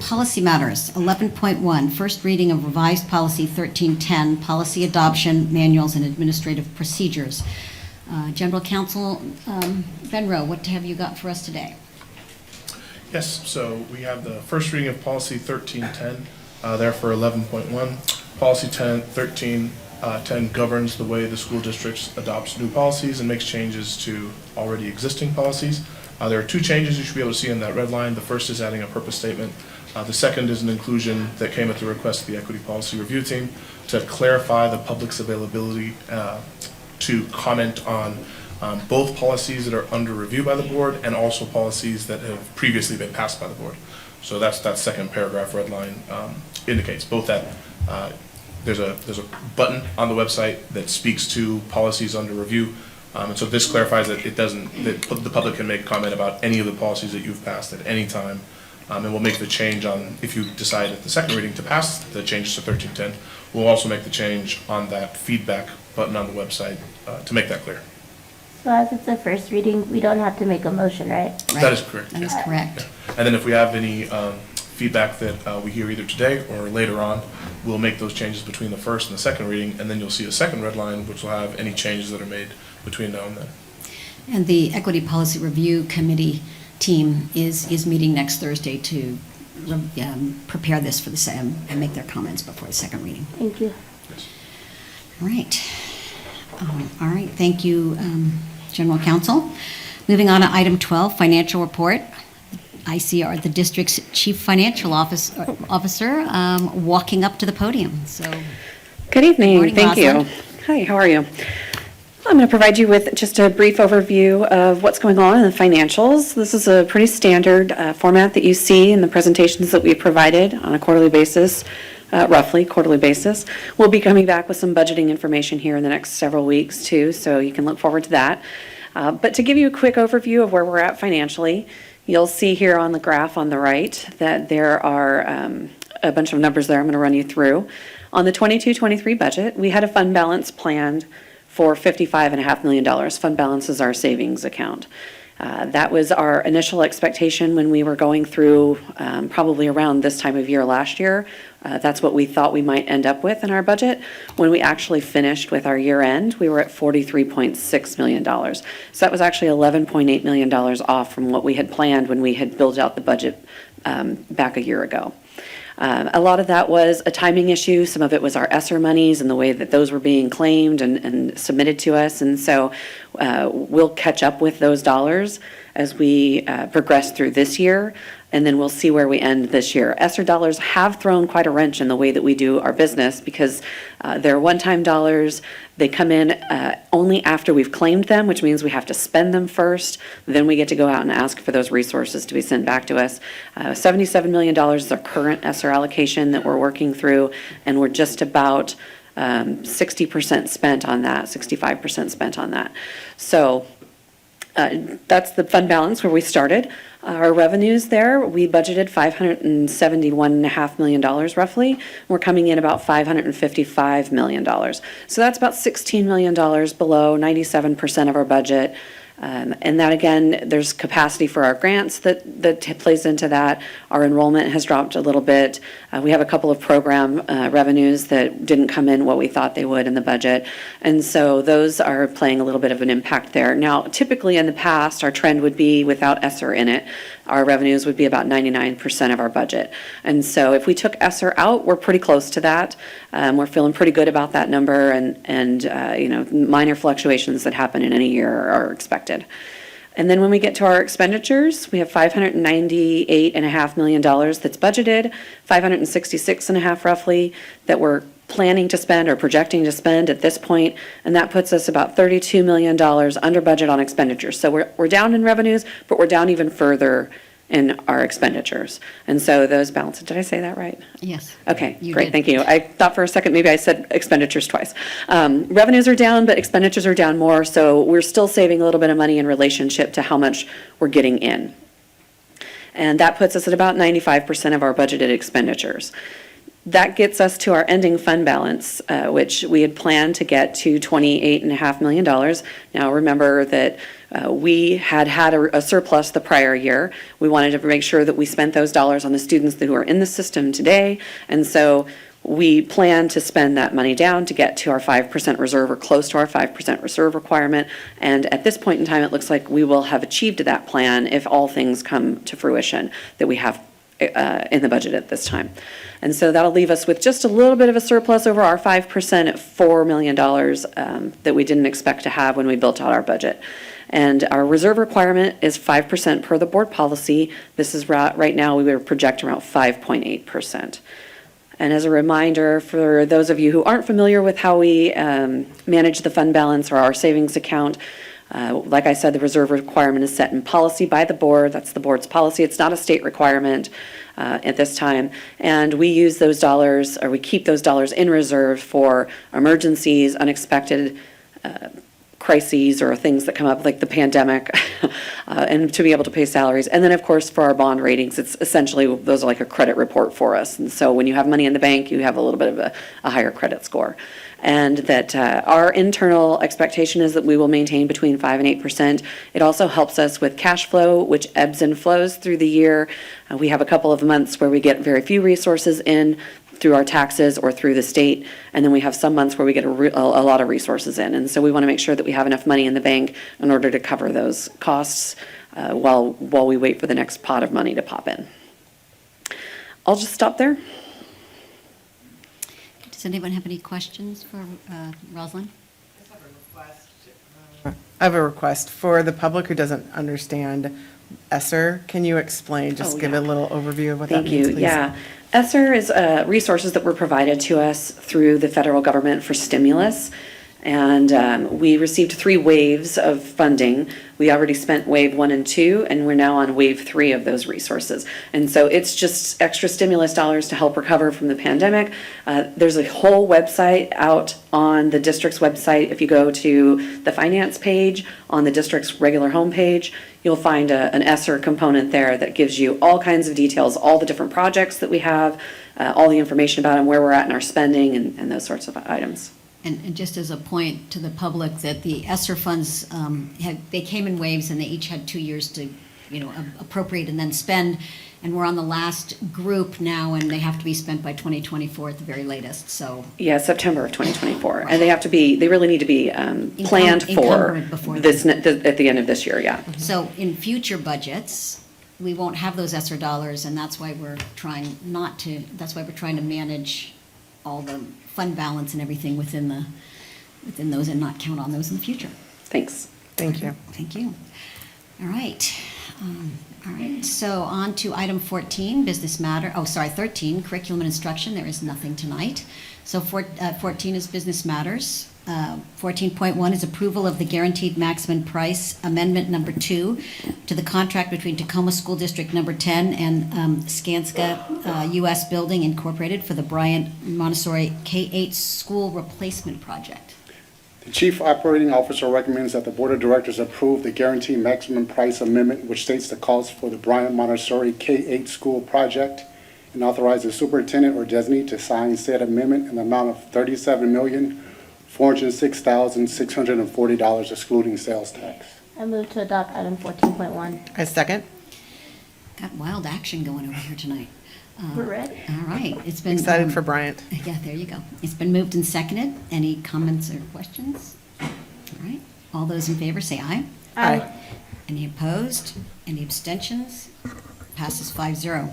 policy matters. 11.1, first reading of revised policy 1310, policy adoption, manuals, and administrative procedures. General Counsel Benro, what have you got for us today? Yes, so we have the first reading of policy 1310, there for 11.1. Policy 1310 governs the way the school district adopts new policies and makes changes to already existing policies. There are two changes you should be able to see in that red line. The first is adding a purpose statement. The second is an inclusion that came at the request of the Equity Policy Review Team to clarify the public's availability to comment on both policies that are under review by the board and also policies that have previously been passed by the board. So that second paragraph, red line, indicates both that there's a button on the website that speaks to policies under review. And so this clarifies that that the public can make comment about any of the policies that you've passed at any time. And we'll make the change on, if you decide at the second reading to pass the changes to 1310, we'll also make the change on that feedback button on the website to make that clear. So as it's a first reading, we don't have to make a motion, right? That is correct. That is correct. Yeah. And then if we have any feedback that we hear either today or later on, we'll make those changes between the first and the second reading, and then you'll see a second red line which will have any changes that are made between now and then. And the Equity Policy Review Committee team is meeting next Thursday to prepare this for the and make their comments before the second reading. Thank you. Yes. All right. All right, thank you, General Counsel. Moving on to item 12, financial report. I see the district's chief financial officer walking up to the podium, so. Good evening, Morning, thank you. Rosalind. Hi, how are you? I'm going to provide you with just a brief overview of what's going on in the financials. This is a pretty standard format that you see in the presentations that we provided on a quarterly basis, roughly quarterly basis. We'll be coming back with some budgeting information here in the next several weeks too, so you can look forward to that. But to give you a quick overview of where we're at financially, you'll see here on the graph on the right that there are a bunch of numbers there I'm going to run you through. On the 22-23 budget, we had a fund balance planned for $55.5 million. Fund balance is our savings account. That was our initial expectation when we were going through probably around this time of year last year. That's what we thought we might end up with in our budget. When we actually finished with our year end, we were at $43.6 million. So that was actually $11.8 million off from what we had planned when we had built out the budget back a year ago. A lot of that was a timing issue. Some of it was our ESSER monies and the way that those were being claimed and submitted to us. And so we'll catch up with those dollars as we progress through this year. And then we'll see where we end this year. ESSER dollars have thrown quite a wrench in the way that we do our business because they're one-time dollars. They come in only after we've claimed them, which means we have to spend them first. Then we get to go out and ask for those resources to be sent back to us. $77 million is our current ESSER allocation that we're working through, and we're just about 60% spent on that, 65% spent on that. So that's the fund balance where we started. Our revenues there, we budgeted $571.5 million roughly. We're coming in about $555 million. So that's about $16 million below 97% of our budget. And that, again, there's capacity for our grants that plays into that. Our enrollment has dropped a little bit. We have a couple of program revenues that didn't come in what we thought they would in the budget. And so those are playing a little bit of an impact there. Now, typically in the past, our trend would be without ESSER in it. Our revenues would be about 99% of our budget. And so if we took ESSER out, we're pretty close to that. We're feeling pretty good about that number, and minor fluctuations that happen in any year are expected. And then when we get to our expenditures, we have $598.5 million that's budgeted, $566.5 roughly that we're planning to spend or projecting to spend at this point, and that puts us about $32 million under budget on expenditures. So we're down in revenues, but we're down even further in our expenditures. And so those balances, did I say that right? Yes. Okay, You great, did. thank you. I thought for a second maybe I said expenditures twice. Revenues are down, but expenditures are down more, so we're still saving a little bit of money in relationship to how much we're getting in. And that puts us at about 95% of our budgeted expenditures. That gets us to our ending fund balance, which we had planned to get to $28.5 million. Now, remember that we had a surplus the prior year. We wanted to make sure that we spent those dollars on the students who are in the system today. And so we plan to spend that money down to get to our 5% reserve or close to our 5% reserve requirement. And at this point in time, it looks like we will have achieved that plan if all things come to fruition that we have in the budget at this time. And so that'll leave us with just a little bit of a surplus over our 5% at $4 million that we didn't expect to have when we built out our budget. And our reserve requirement is 5% per the board policy. This is right now we would project around 5.8%. And as a reminder, for those of you who aren't familiar with how we manage the fund balance or our savings account, like I said, the reserve requirement is set in policy by the board. That's the board's policy. It's not a state requirement at this time. And we use those dollars, or we keep those dollars in reserve for emergencies, unexpected crises, or things that come up like the pandemic, and to be able to pay salaries. And then, of course, for our bond ratings, it's essentially, those are like a credit report for us. And so when you have money in the bank, you have a little bit of a higher credit score. And that our internal expectation is that we will maintain between 5 and 8%. It also helps us with cash flow, which ebbs and flows through the year. We have a couple of months where we get very few resources in through our taxes or through the state, and then we have some months where we get a lot of resources in. And so we want to make sure that we have enough money in the bank in order to cover those costs while we wait for the next pot of money to pop in. I'll just stop there. Does anyone have any questions for Rosalind? I have a request for the public who doesn't understand ESSER. Can you explain, give a little overview of what that means, please? Thank you, yeah. ESSER is resources that were provided to us through the federal government for stimulus. And we received 3 waves of funding. We already spent wave 1 and 2, and we're now on wave 3 of those resources. And so it's just extra stimulus dollars to help recover from the pandemic. There's a whole website out on the district's website. If you go to the finance page on the district's regular homepage, you'll find an ESSER component there that gives you all kinds of details, all the different projects that we have, all the information about them, where we're at in our spending, and those sorts of items. And just as a point to the public, that the ESSER funds, they came in waves, and they each had 2 years to, appropriate and then spend. And we're on the last group now, and they have to be spent by 2024 at the very latest, so. Yeah, September of 2024. And they really need to be planned for Encumbered before at the end of this year, yeah. So in future budgets, we won't have those ESSER dollars, and that's why we're trying to manage all the fund balance and everything within those and not count on those in the future. Thanks. Thank you. Thank you. All right. So on to item 14, 13, curriculum and instruction. There is nothing tonight. So 14 is business matters. 14.1 is approval of the guaranteed maximum price amendment number 2 to the contract between Tacoma School District number 10 and Skanska US Building Incorporated for the Bryant Montessori K-8 school replacement project. The Chief Operating Officer recommends that the Board of Directors approve the guaranteed maximum price amendment, which states the cost for the Bryant Montessori K-8 school project, and authorize the superintendent or designee to sign said amendment in the amount of $37,406,640 excluding sales tax. I move to adopt item 14.1. I second. Got wild action going over here tonight. We're ready. All right. It's been Excited for Bryant. Yeah, there you go. It's been moved and seconded. Any comments or questions? All right. All those in favor say aye. Aye. Any opposed? Any abstentions? Passes 5-0.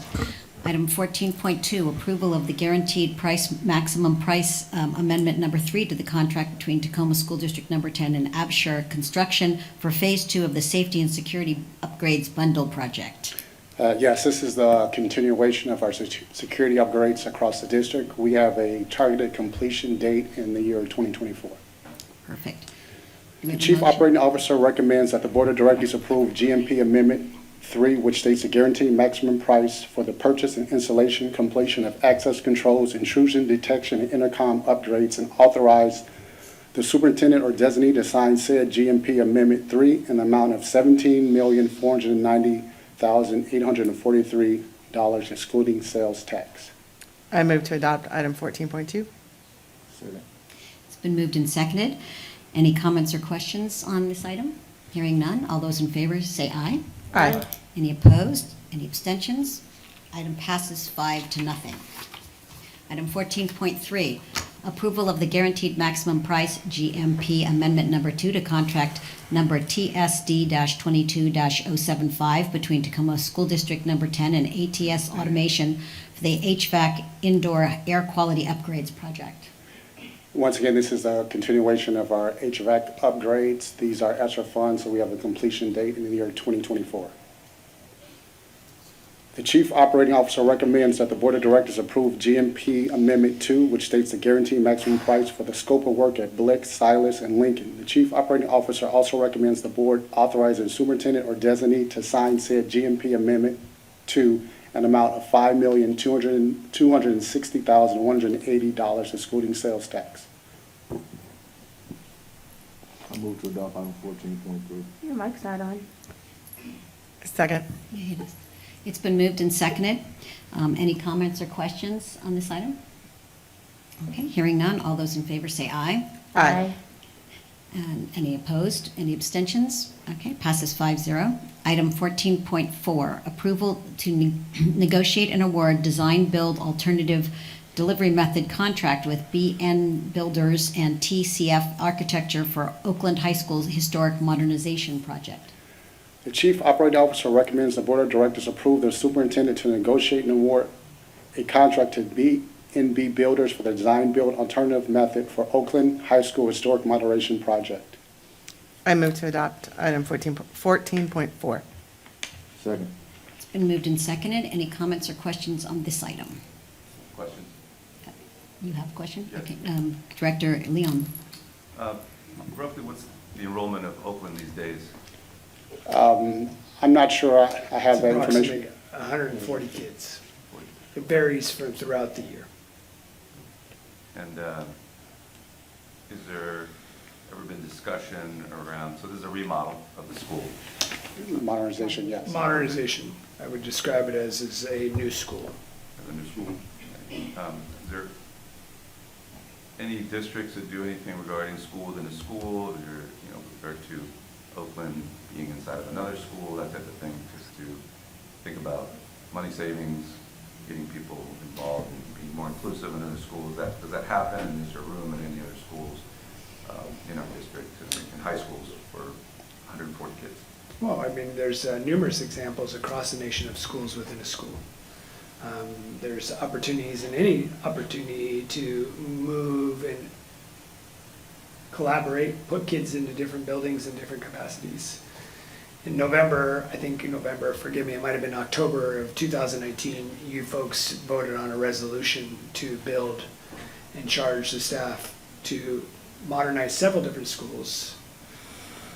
Item 14.2, approval of the guaranteed maximum price amendment number 3 to the contract between Tacoma School District number 10 and Abshire Construction for Phase 2 of the Safety and Security Upgrades Bundle Project. Yes, this is the continuation of our security upgrades across the district. We have a targeted completion date in the year 2024. Perfect. The Chief Operating Officer recommends that the Board of Directors approve GMP Amendment 3, which states a guaranteed maximum price for the purchase and installation, completion of access controls, intrusion detection, and intercom upgrades, and authorize the superintendent or designee to sign said GMP Amendment 3 in the amount of $17,490,843 excluding sales tax. I move to adopt item 14.2. It's been moved and seconded. Any comments or questions on this item? Hearing none. All those in favor say aye. Aye. Any opposed? Any abstentions? Item passes 5-0. Item 14.3, approval of the guaranteed maximum price GMP amendment number 2 to contract number TSD-22-075 between Tacoma School District number 10 and ATS Automation for the HVAC indoor air quality upgrades project. Once again, this is a continuation of our HVAC upgrades. These are ESSER funds, so we have a completion date in the year 2024. The Chief Operating Officer recommends that the Board of Directors approve GMP Amendment 2, which states the guaranteed maximum price for the scope of work at Blick, Silas, and Lincoln. The Chief Operating Officer also recommends the Board authorize the superintendent or designee to sign said GMP Amendment 2 an amount of $5,260,180 excluding sales tax. I move to adopt item 14.3. Your mic's not on. Second. Yeah, it is. It's been moved and seconded. Any comments or questions on this item? Okay, hearing none. All those in favor say aye. Aye. And any opposed? Any abstentions? Okay, passes 5-0. Item 14.4, approval to negotiate and award design-build alternative delivery method contract with BN Builders and TCF Architecture for Oakland High School's historic modernization project. The Chief Operating Officer recommends the Board of Directors approve the superintendent to negotiate and award a contract to BNB Builders for the design-build alternative method for Oakland High School historic moderation project. I move to adopt item 14.4. Second. It's been moved and seconded. Any comments or questions on this item? Questions? You have a question? Yes. Okay, Director Leon. Roughly, what's the enrollment of Oakland these days? I'm not sure I have that Approximately information. 140 kids. It varies from throughout the year. And is there ever been discussion around, so this is a remodel of the school? Modernization, yes. Modernization, I would describe it as a new school. Of a new school? Is there any districts that do anything regarding school within a school, or, you know, with regard to Oakland being inside of another school, that type of thing, just to think about money savings, getting people involved and being more inclusive in other schools? Does that happen, and is there room in any other schools in our district, in high schools for 140 kids? Well, I mean, there's numerous examples across the nation of schools within a school. There's opportunities in any opportunity to move and collaborate, put kids into different buildings in different capacities. In November, I think in November, forgive me, it might have been October of 2019, you folks voted on a resolution to build and charge the staff to modernize several different schools,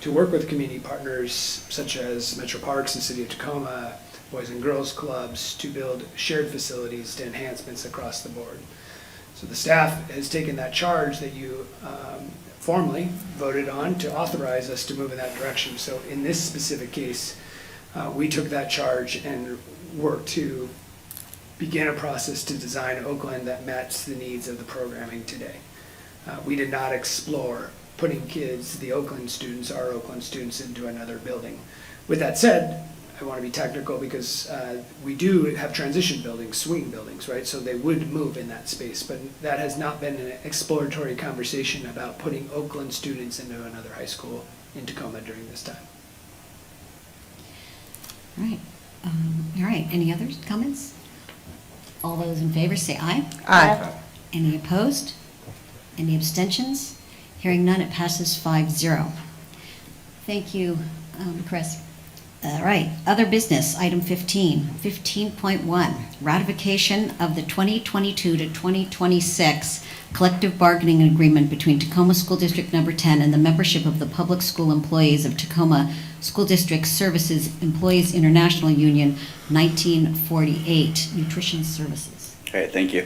to work with community partners such as Metro Parks and City of Tacoma, Boys and Girls Clubs, to build shared facilities to enhancements across the board. So the staff has taken that charge that you formally voted on to authorize us to move in that direction. So in this specific case, we took that charge and worked to begin a process to design Oakland that matched the needs of the programming today. We did not explore putting kids, the Oakland students, our Oakland students, into another building. With that said, I want to be technical because we do have transition buildings, swing buildings, right? So they would move in that space, but that has not been an exploratory conversation about putting Oakland students into another high school in Tacoma during this time. All right. All right, any other comments? All those in favor say aye. Aye. Any opposed? Any abstentions? Hearing none, it passes 5-0. Thank you, Chris. All right, other business, item 15, 15.1, ratification of the 2022 to 2026 collective bargaining agreement between Tacoma School District Number 10 and the membership of the Public School Employees of Tacoma School District Services Employees International Union 1948, Nutrition Services. Okay, thank you.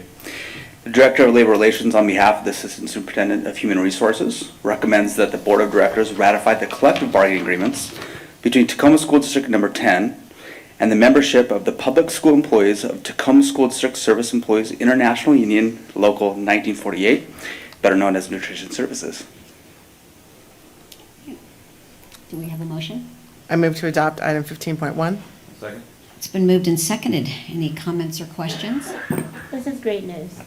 The Director of Labor Relations, on behalf of the Assistant Superintendent of Human Resources, recommends that the Board of Directors ratify the collective bargaining agreements between Tacoma School District Number 10 and the membership of the Public School Employees of Tacoma School District Service Employees International Union Local 1948, better known as Nutrition Services. Do we have a motion? I move to adopt item 15.1. Second? It's been moved and seconded. Any comments or questions? This is great news.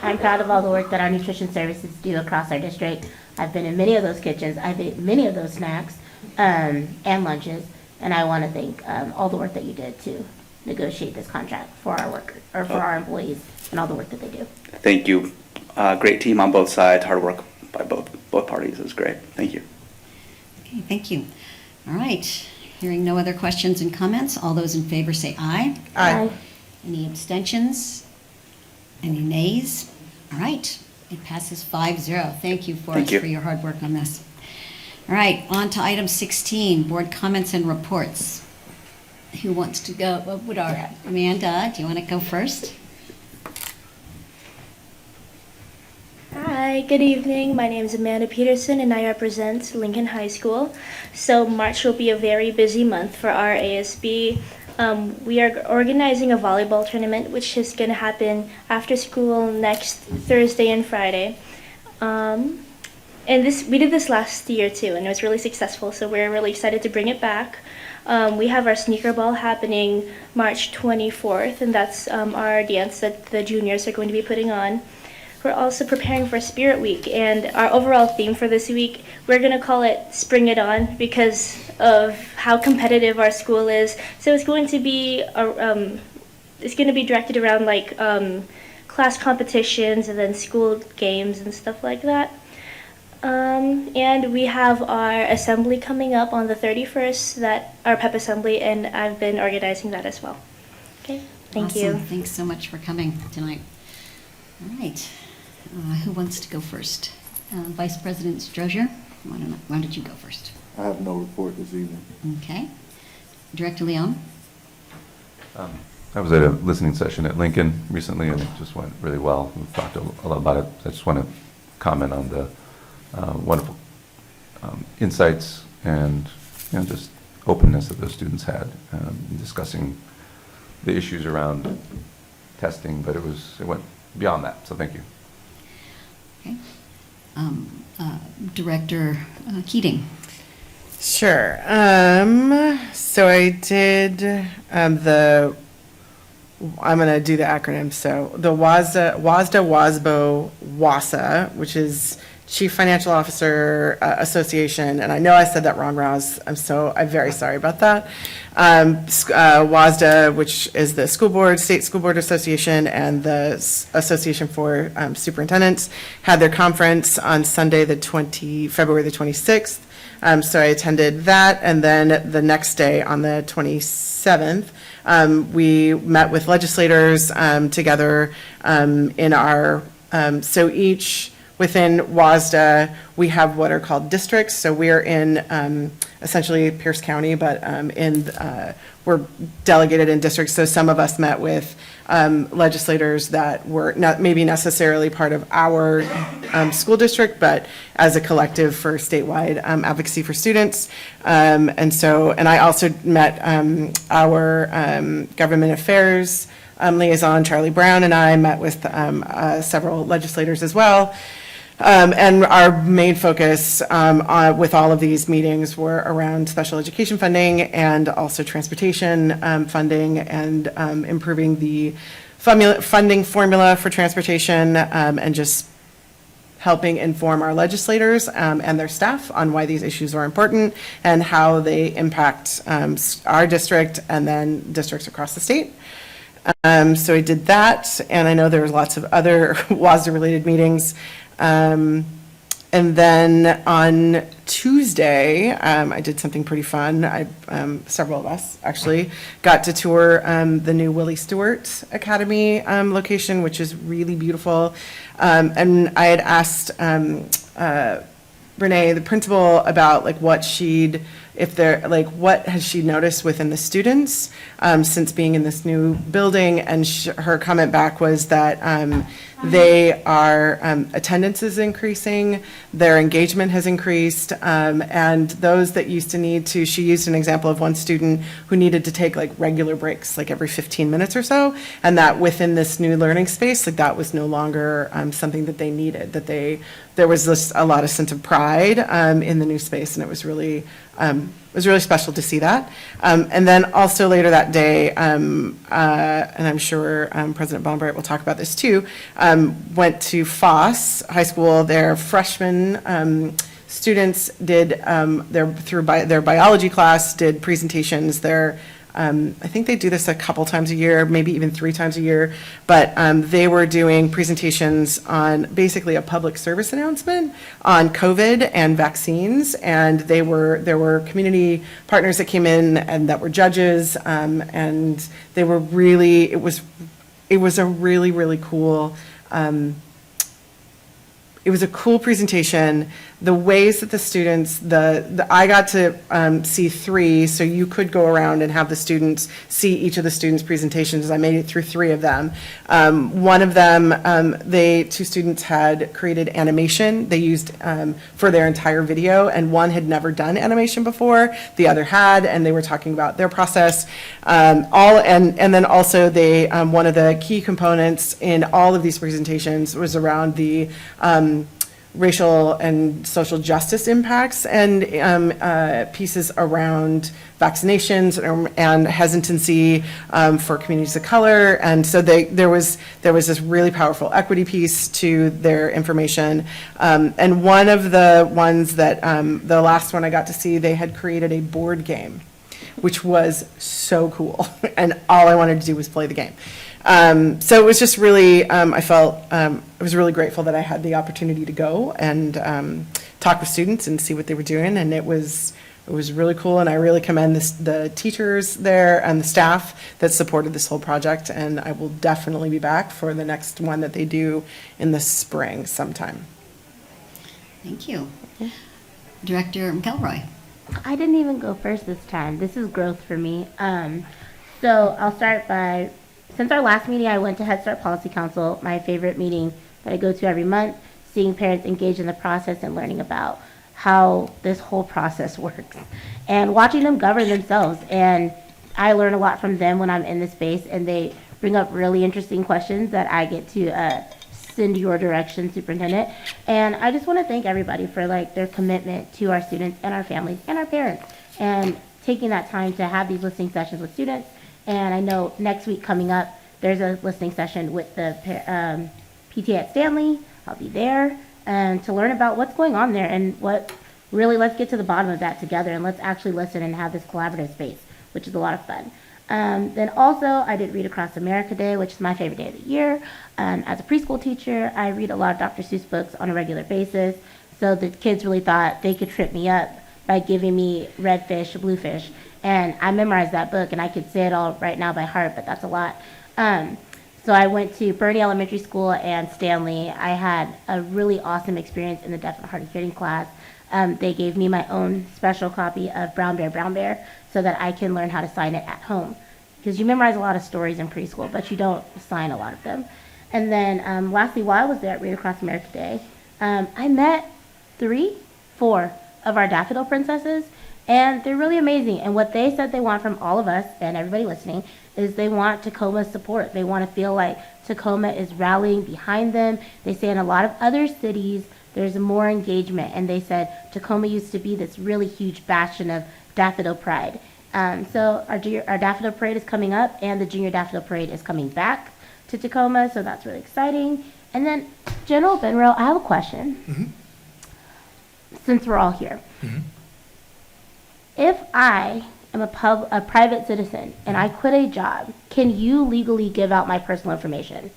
I'm proud of all the work that our nutrition services do across our district. I've been in many of those kitchens. I've ate many of those snacks and lunches, and I want to thank all the work that you did to negotiate this contract for our workers, or for our employees, and all the work that they do. Thank you. Great team on both sides. Hard work by both parties. It was great. Thank you. Okay, thank you. All right, hearing no other questions and comments, all those in favor say aye. Aye. Any abstentions? Any nays? All right, it passes 5-0. Thank you, Forrest, for your hard work on this. All right, on to item 16, board comments and reports. Who wants to go? What would our, Amanda, do you want to go first? Hi, good evening. My name is Amanda Peterson and I represent Lincoln High School. So March will be a very busy month for our ASB. We are organizing a volleyball tournament which is going to happen after school next Thursday and Friday. And we did this last year too, and it was really successful, so we're really excited to bring it back. We have our sneaker ball happening March 24th, and that's our dance that the juniors are going to be putting on. We're also preparing for Spirit Week, and our overall theme for this week, we're going to call it Spring It On because of how competitive our school is. So it's going to be directed around like class competitions and then school games and stuff like that. And we have our assembly coming up on the 31st, our pep assembly, and I've been organizing that as well. Okay, thank you. Awesome. Thanks so much for coming tonight. All right, who wants to go first? Vice President Strozier, why don't you go first? I have no report this evening. Okay. Director Leon? I was at a listening session at Lincoln recently, and it just went really well. We talked a lot about it. I just want to comment on the wonderful insights and just openness that those students had in discussing the issues around testing, but it went beyond that. So thank you. Okay. Director Keating? Sure. So I did I'm going to do the acronym. So the WASDA, WASBO, WASA, which is Chief Financial Officer Association, and I know I said that wrong, Roz. I'm very sorry about that. WASDA, which is the State School Board Association, and the Association for Superintendents, had their conference on Sunday, February the 26th. So I attended that, and then the next day, on the 27th, we met with legislators together in our, so each within WASDA, we have what are called districts. So we're in essentially Pierce County, but we're delegated in districts. So some of us met with legislators that were not maybe necessarily part of our school district, but as a collective for statewide advocacy for students. And I also met our government affairs liaison, Charlie Brown, and I met with several legislators as well. And our main focus with all of these meetings were around special education funding and also transportation funding and improving the funding formula for transportation and just helping inform our legislators and their staff on why these issues are important and how they impact our district and then districts across the state. So I did that, and I know there was lots of other WASDA-related meetings. And then on Tuesday, I did something pretty fun. Several of us actually got to tour the new Willie Stewart Academy location, which is really beautiful. And I had asked Renee, the principal, about what has she noticed within the students since being in this new building, and her comment back was that they are, attendance is increasing, their engagement has increased, and those that used to need to, she used an example of one student who needed to take regular breaks, every 15 minutes or so, and that within this new learning space, that was no longer something that they needed, that there was just a lot of sense of pride in the new space, and it was really special to see that. And then also later that day, and I'm sure President Bombright will talk about this too, went to Foss High School. Their freshman students did, through their biology class, did presentations. I think they do this a couple times a year, maybe even 3 times a year, but they were doing presentations on basically a public service announcement on COVID and vaccines, and there were community partners that came in and that were judges, and they were really, it was a really, really cool, it was a cool presentation. The ways that the students, I got to see 3, so you could go around and have the students see each of the students' presentations. I made it through 3 of them. One of them, 2 students had created animation they used for their entire video, and one had never done animation before, the other had, and they were talking about their process. And then also one of the key components in all of these presentations was around the racial and social justice impacts and pieces around vaccinations and hesitancy for communities of color. And so there was this really powerful equity piece to their information. And one of the ones that, the last one I got to see, they had created a board game, which was so cool. And all I wanted to do was play the game. So it was just really, I was really grateful that I had the opportunity to go and talk with students and see what they were doing, and it was really cool, and I really commend the teachers there and the staff that supported this whole project, and I will definitely be back for the next one that they do in the spring sometime. Thank you. Director McElroy. I didn't even go first this time. This is growth for me. So I'll start by, since our last meeting, I went to Head Start Policy Council, my favorite meeting that I go to every month, seeing parents engage in the process and learning about how this whole process works and watching them govern themselves. And I learn a lot from them when I'm in the space, and they bring up really interesting questions that I get to send your direction, Superintendent. And I just want to thank everybody for like their commitment to our students and our families and our parents, and taking that time to have these listening sessions with students. And I know next week coming up, there's a listening session with the PTA at Stanley. I'll be there and to learn about what's going on there and what really, let's get to the bottom of that together, and let's actually listen and have this collaborative space, which is a lot of fun. Then also, I did Read Across America Day, which is my favorite day of the year. As a preschool teacher, I read a lot of Dr. Seuss books on a regular basis. So the kids really thought they could trip me up by giving me red fish, blue fish. And I memorized that book, and I could say it all right now by heart, but that's a lot. So I went to Bernie Elementary School and Stanley. I had a really awesome experience in the deaf and hard of hearing class. They gave me my own special copy of Brown Bear, so that I can learn how to sign it at home. Because you memorize a lot of stories in preschool, but you don't sign a lot of them. And then lastly, while I was there at Read Across America Day, I met 4 of our daffodil princesses, and they're really amazing. And what they said they want from all of us and everybody listening is they want Tacoma's support. They want to feel like Tacoma is rallying behind them. They say in a lot of other cities, there's more engagement. And they said Tacoma used to be this really huge bastion of daffodil pride. So our daffodil parade is coming up, and the junior daffodil parade is coming back to Tacoma, so that's really exciting. And then General Benrow, I have a question. Since we're all here. If I am a private citizen and I quit a job, can you legally give out my personal information?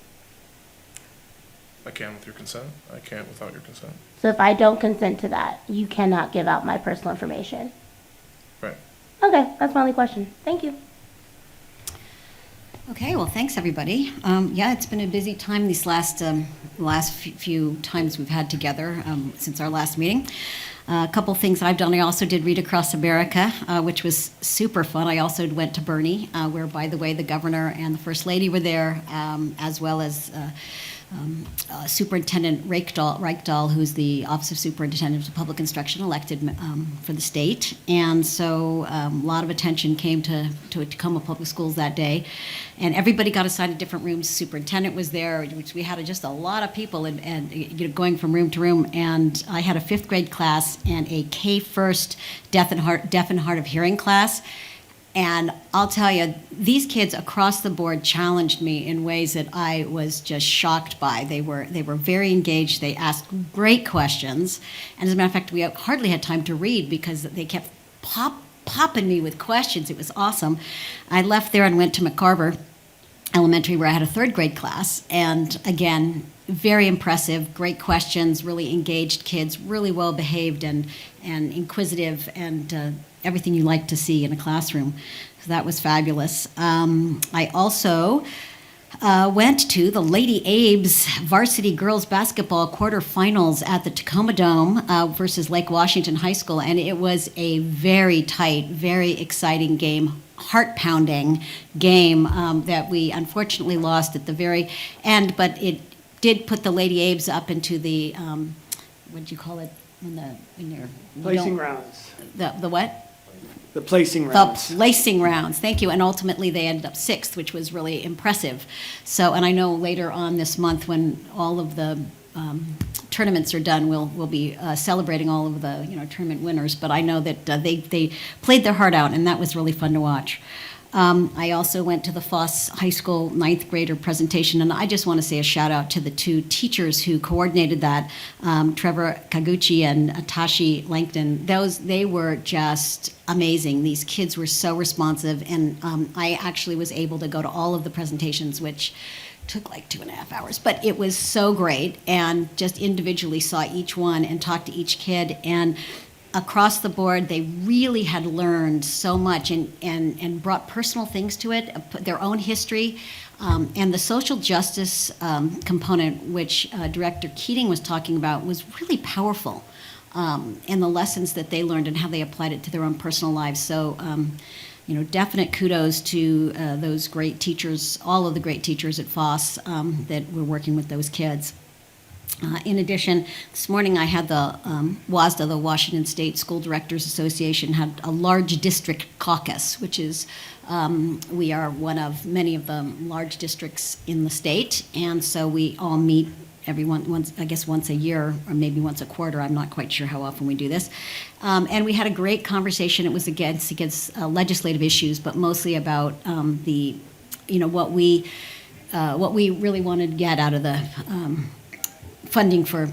I can with your consent. I can't without your consent. So if I don't consent to that, you cannot give out my personal information. Right. Okay, that's my only question. Thank you. Okay, well, thanks, everybody. Yeah, it's been a busy time these last few times we've had together since our last meeting. A couple things that I've done. I also did Read Across America, which was super fun. I also went to Bernie, where, by the way, the governor and the first lady were there, as well as Superintendent Reichdahl, who's the Office of Superintendent of Public Instruction, elected for the state. And so a lot of attention came to Tacoma Public Schools that day. And everybody got assigned to different rooms. Superintendent was there, which we had just a lot of people and you know, going from room to room. And I had a 5th grade class and a K-1 deaf and hard of hearing class. And I'll tell you, these kids across the board challenged me in ways that I was just shocked by. They were very engaged. They asked great questions. And as a matter of fact, we hardly had time to read because they kept popping me with questions. It was awesome. I left there and went to McElroy Elementary, where I had a 3rd grade class. And again, very impressive, great questions, really engaged kids, really well behaved and inquisitive, and everything you like to see in a classroom. So that was fabulous. I also went to the Lady Abe's varsity girls basketball quarterfinals at the Tacoma Dome versus Lake Washington High School, and it was a very tight, very exciting game, heart-pounding game that we unfortunately lost at the very end, but it did put the Lady Abe's up into the, what do you call it? Placing rounds. The what? The placing rounds. The placing rounds, thank you. And ultimately, they ended up 6th, which was really impressive. So, and I know later on this month, when all of the tournaments are done, we'll be celebrating all of the tournament winners. But I know that they played their heart out, and that was really fun to watch. I also went to the Foss High School 9th grader presentation, and I just want to say a shout out to the 2 teachers who coordinated that, Trevor Kaguchi and Tashi Langton. They were just amazing. These kids were so responsive, and I actually was able to go to all of the presentations, which took like 2.5 hours, but it was so great, and just individually saw each one and talked to each kid. And across the board, they really had learned so much and brought personal things to it, their own history. And the social justice component, which Director Keating was talking about, was really powerful. And the lessons that they learned and how they applied it to their own personal lives. So, definite kudos to those great teachers, all of the great teachers at Foss that were working with those kids. In addition, this morning I had the WASDA, the Washington State School Directors Association, had a large district caucus, which is, we are one of many of the large districts in the state, and so we all meet once a year, or maybe once a quarter. I'm not quite sure how often we do this. And we had a great conversation. It was against legislative issues, but mostly about what we really wanted to get out of the funding for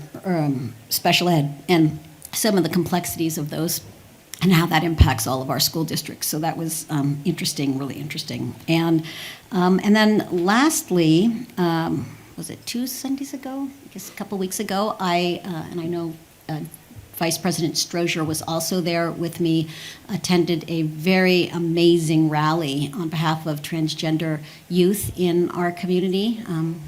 special ed and some of the complexities of those and how that impacts all of our school districts. So that was interesting, really interesting. And then lastly, was it 2 Sundays ago? I guess a couple weeks ago, and I know Vice President Strozier was also there with me, attended a very amazing rally on behalf of transgender youth in our community,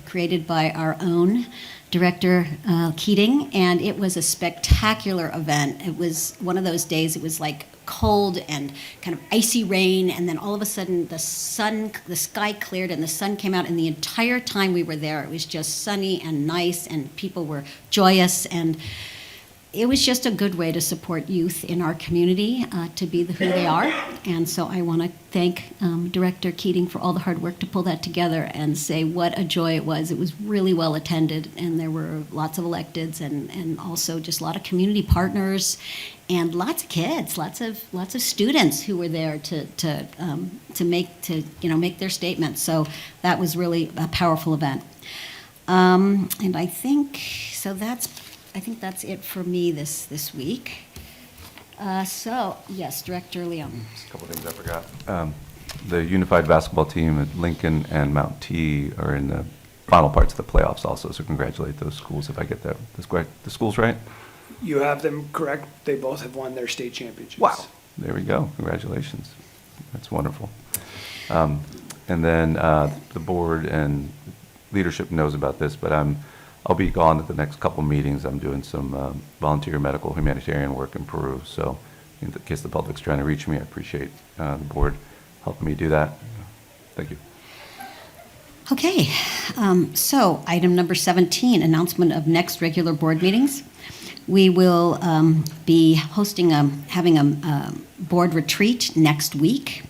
created by our own Director Keating, and it was a spectacular event. It was one of those days, it was like cold and kind of icy rain, and then all of a sudden the sky cleared and the sun came out, and the entire time we were there, it was just sunny and nice, and people were joyous, and it was just a good way to support youth in our community to be who they are. And so I want to thank Director Keating for all the hard work to pull that together and say what a joy it was. It was really well attended, and there were lots of electeds and also just a lot of community partners and lots of kids, lots of students who were there to make their statements. So that was really a powerful event. And I think that's it for me this week. So, yes, Director Leon. Just a couple things I forgot. The unified basketball team at Lincoln and Mount T are in the final parts of the playoffs also, so congratulate those schools if I get the schools right. You have them correct. They both have won their state championships. Wow. There we go. Congratulations. That's wonderful. And then the board and leadership knows about this, but I'll be gone at the next couple meetings. I'm doing some volunteer medical humanitarian work in Peru. So in case the public's trying to reach me, I appreciate the board helping me do that. Thank you. Okay, so item number 17, announcement of next regular board meetings. We will be having a board retreat next week.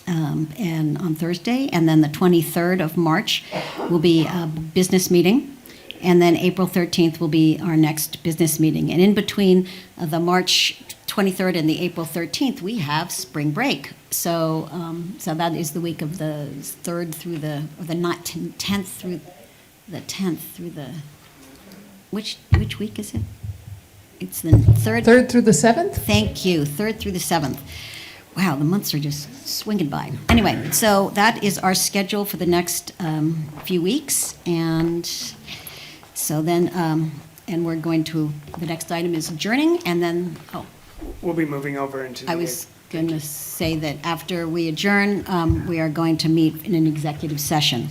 And on Thursday, and then the 23rd of March will be a business meeting. And then April 13th will be our next business meeting. And in between the March 23rd and the April 13th, we have spring break. So that is the week of the 3rd through the 10th through the 10th through the, which week is it? It's the 3rd. 3rd through the 7th? Thank you, 3rd through the 7th. Wow, the months are just swinging by. Anyway, so that is our schedule for the next few weeks. And so then, and we're going to, the next item is adjourning, and then, We'll be moving over into I was going to say that after we adjourn, we are going to meet in an executive session.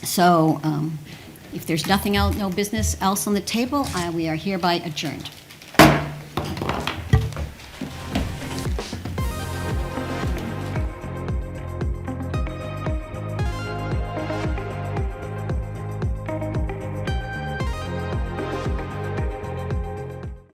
So if there's nothing else, no business else on the table, we are hereby adjourned.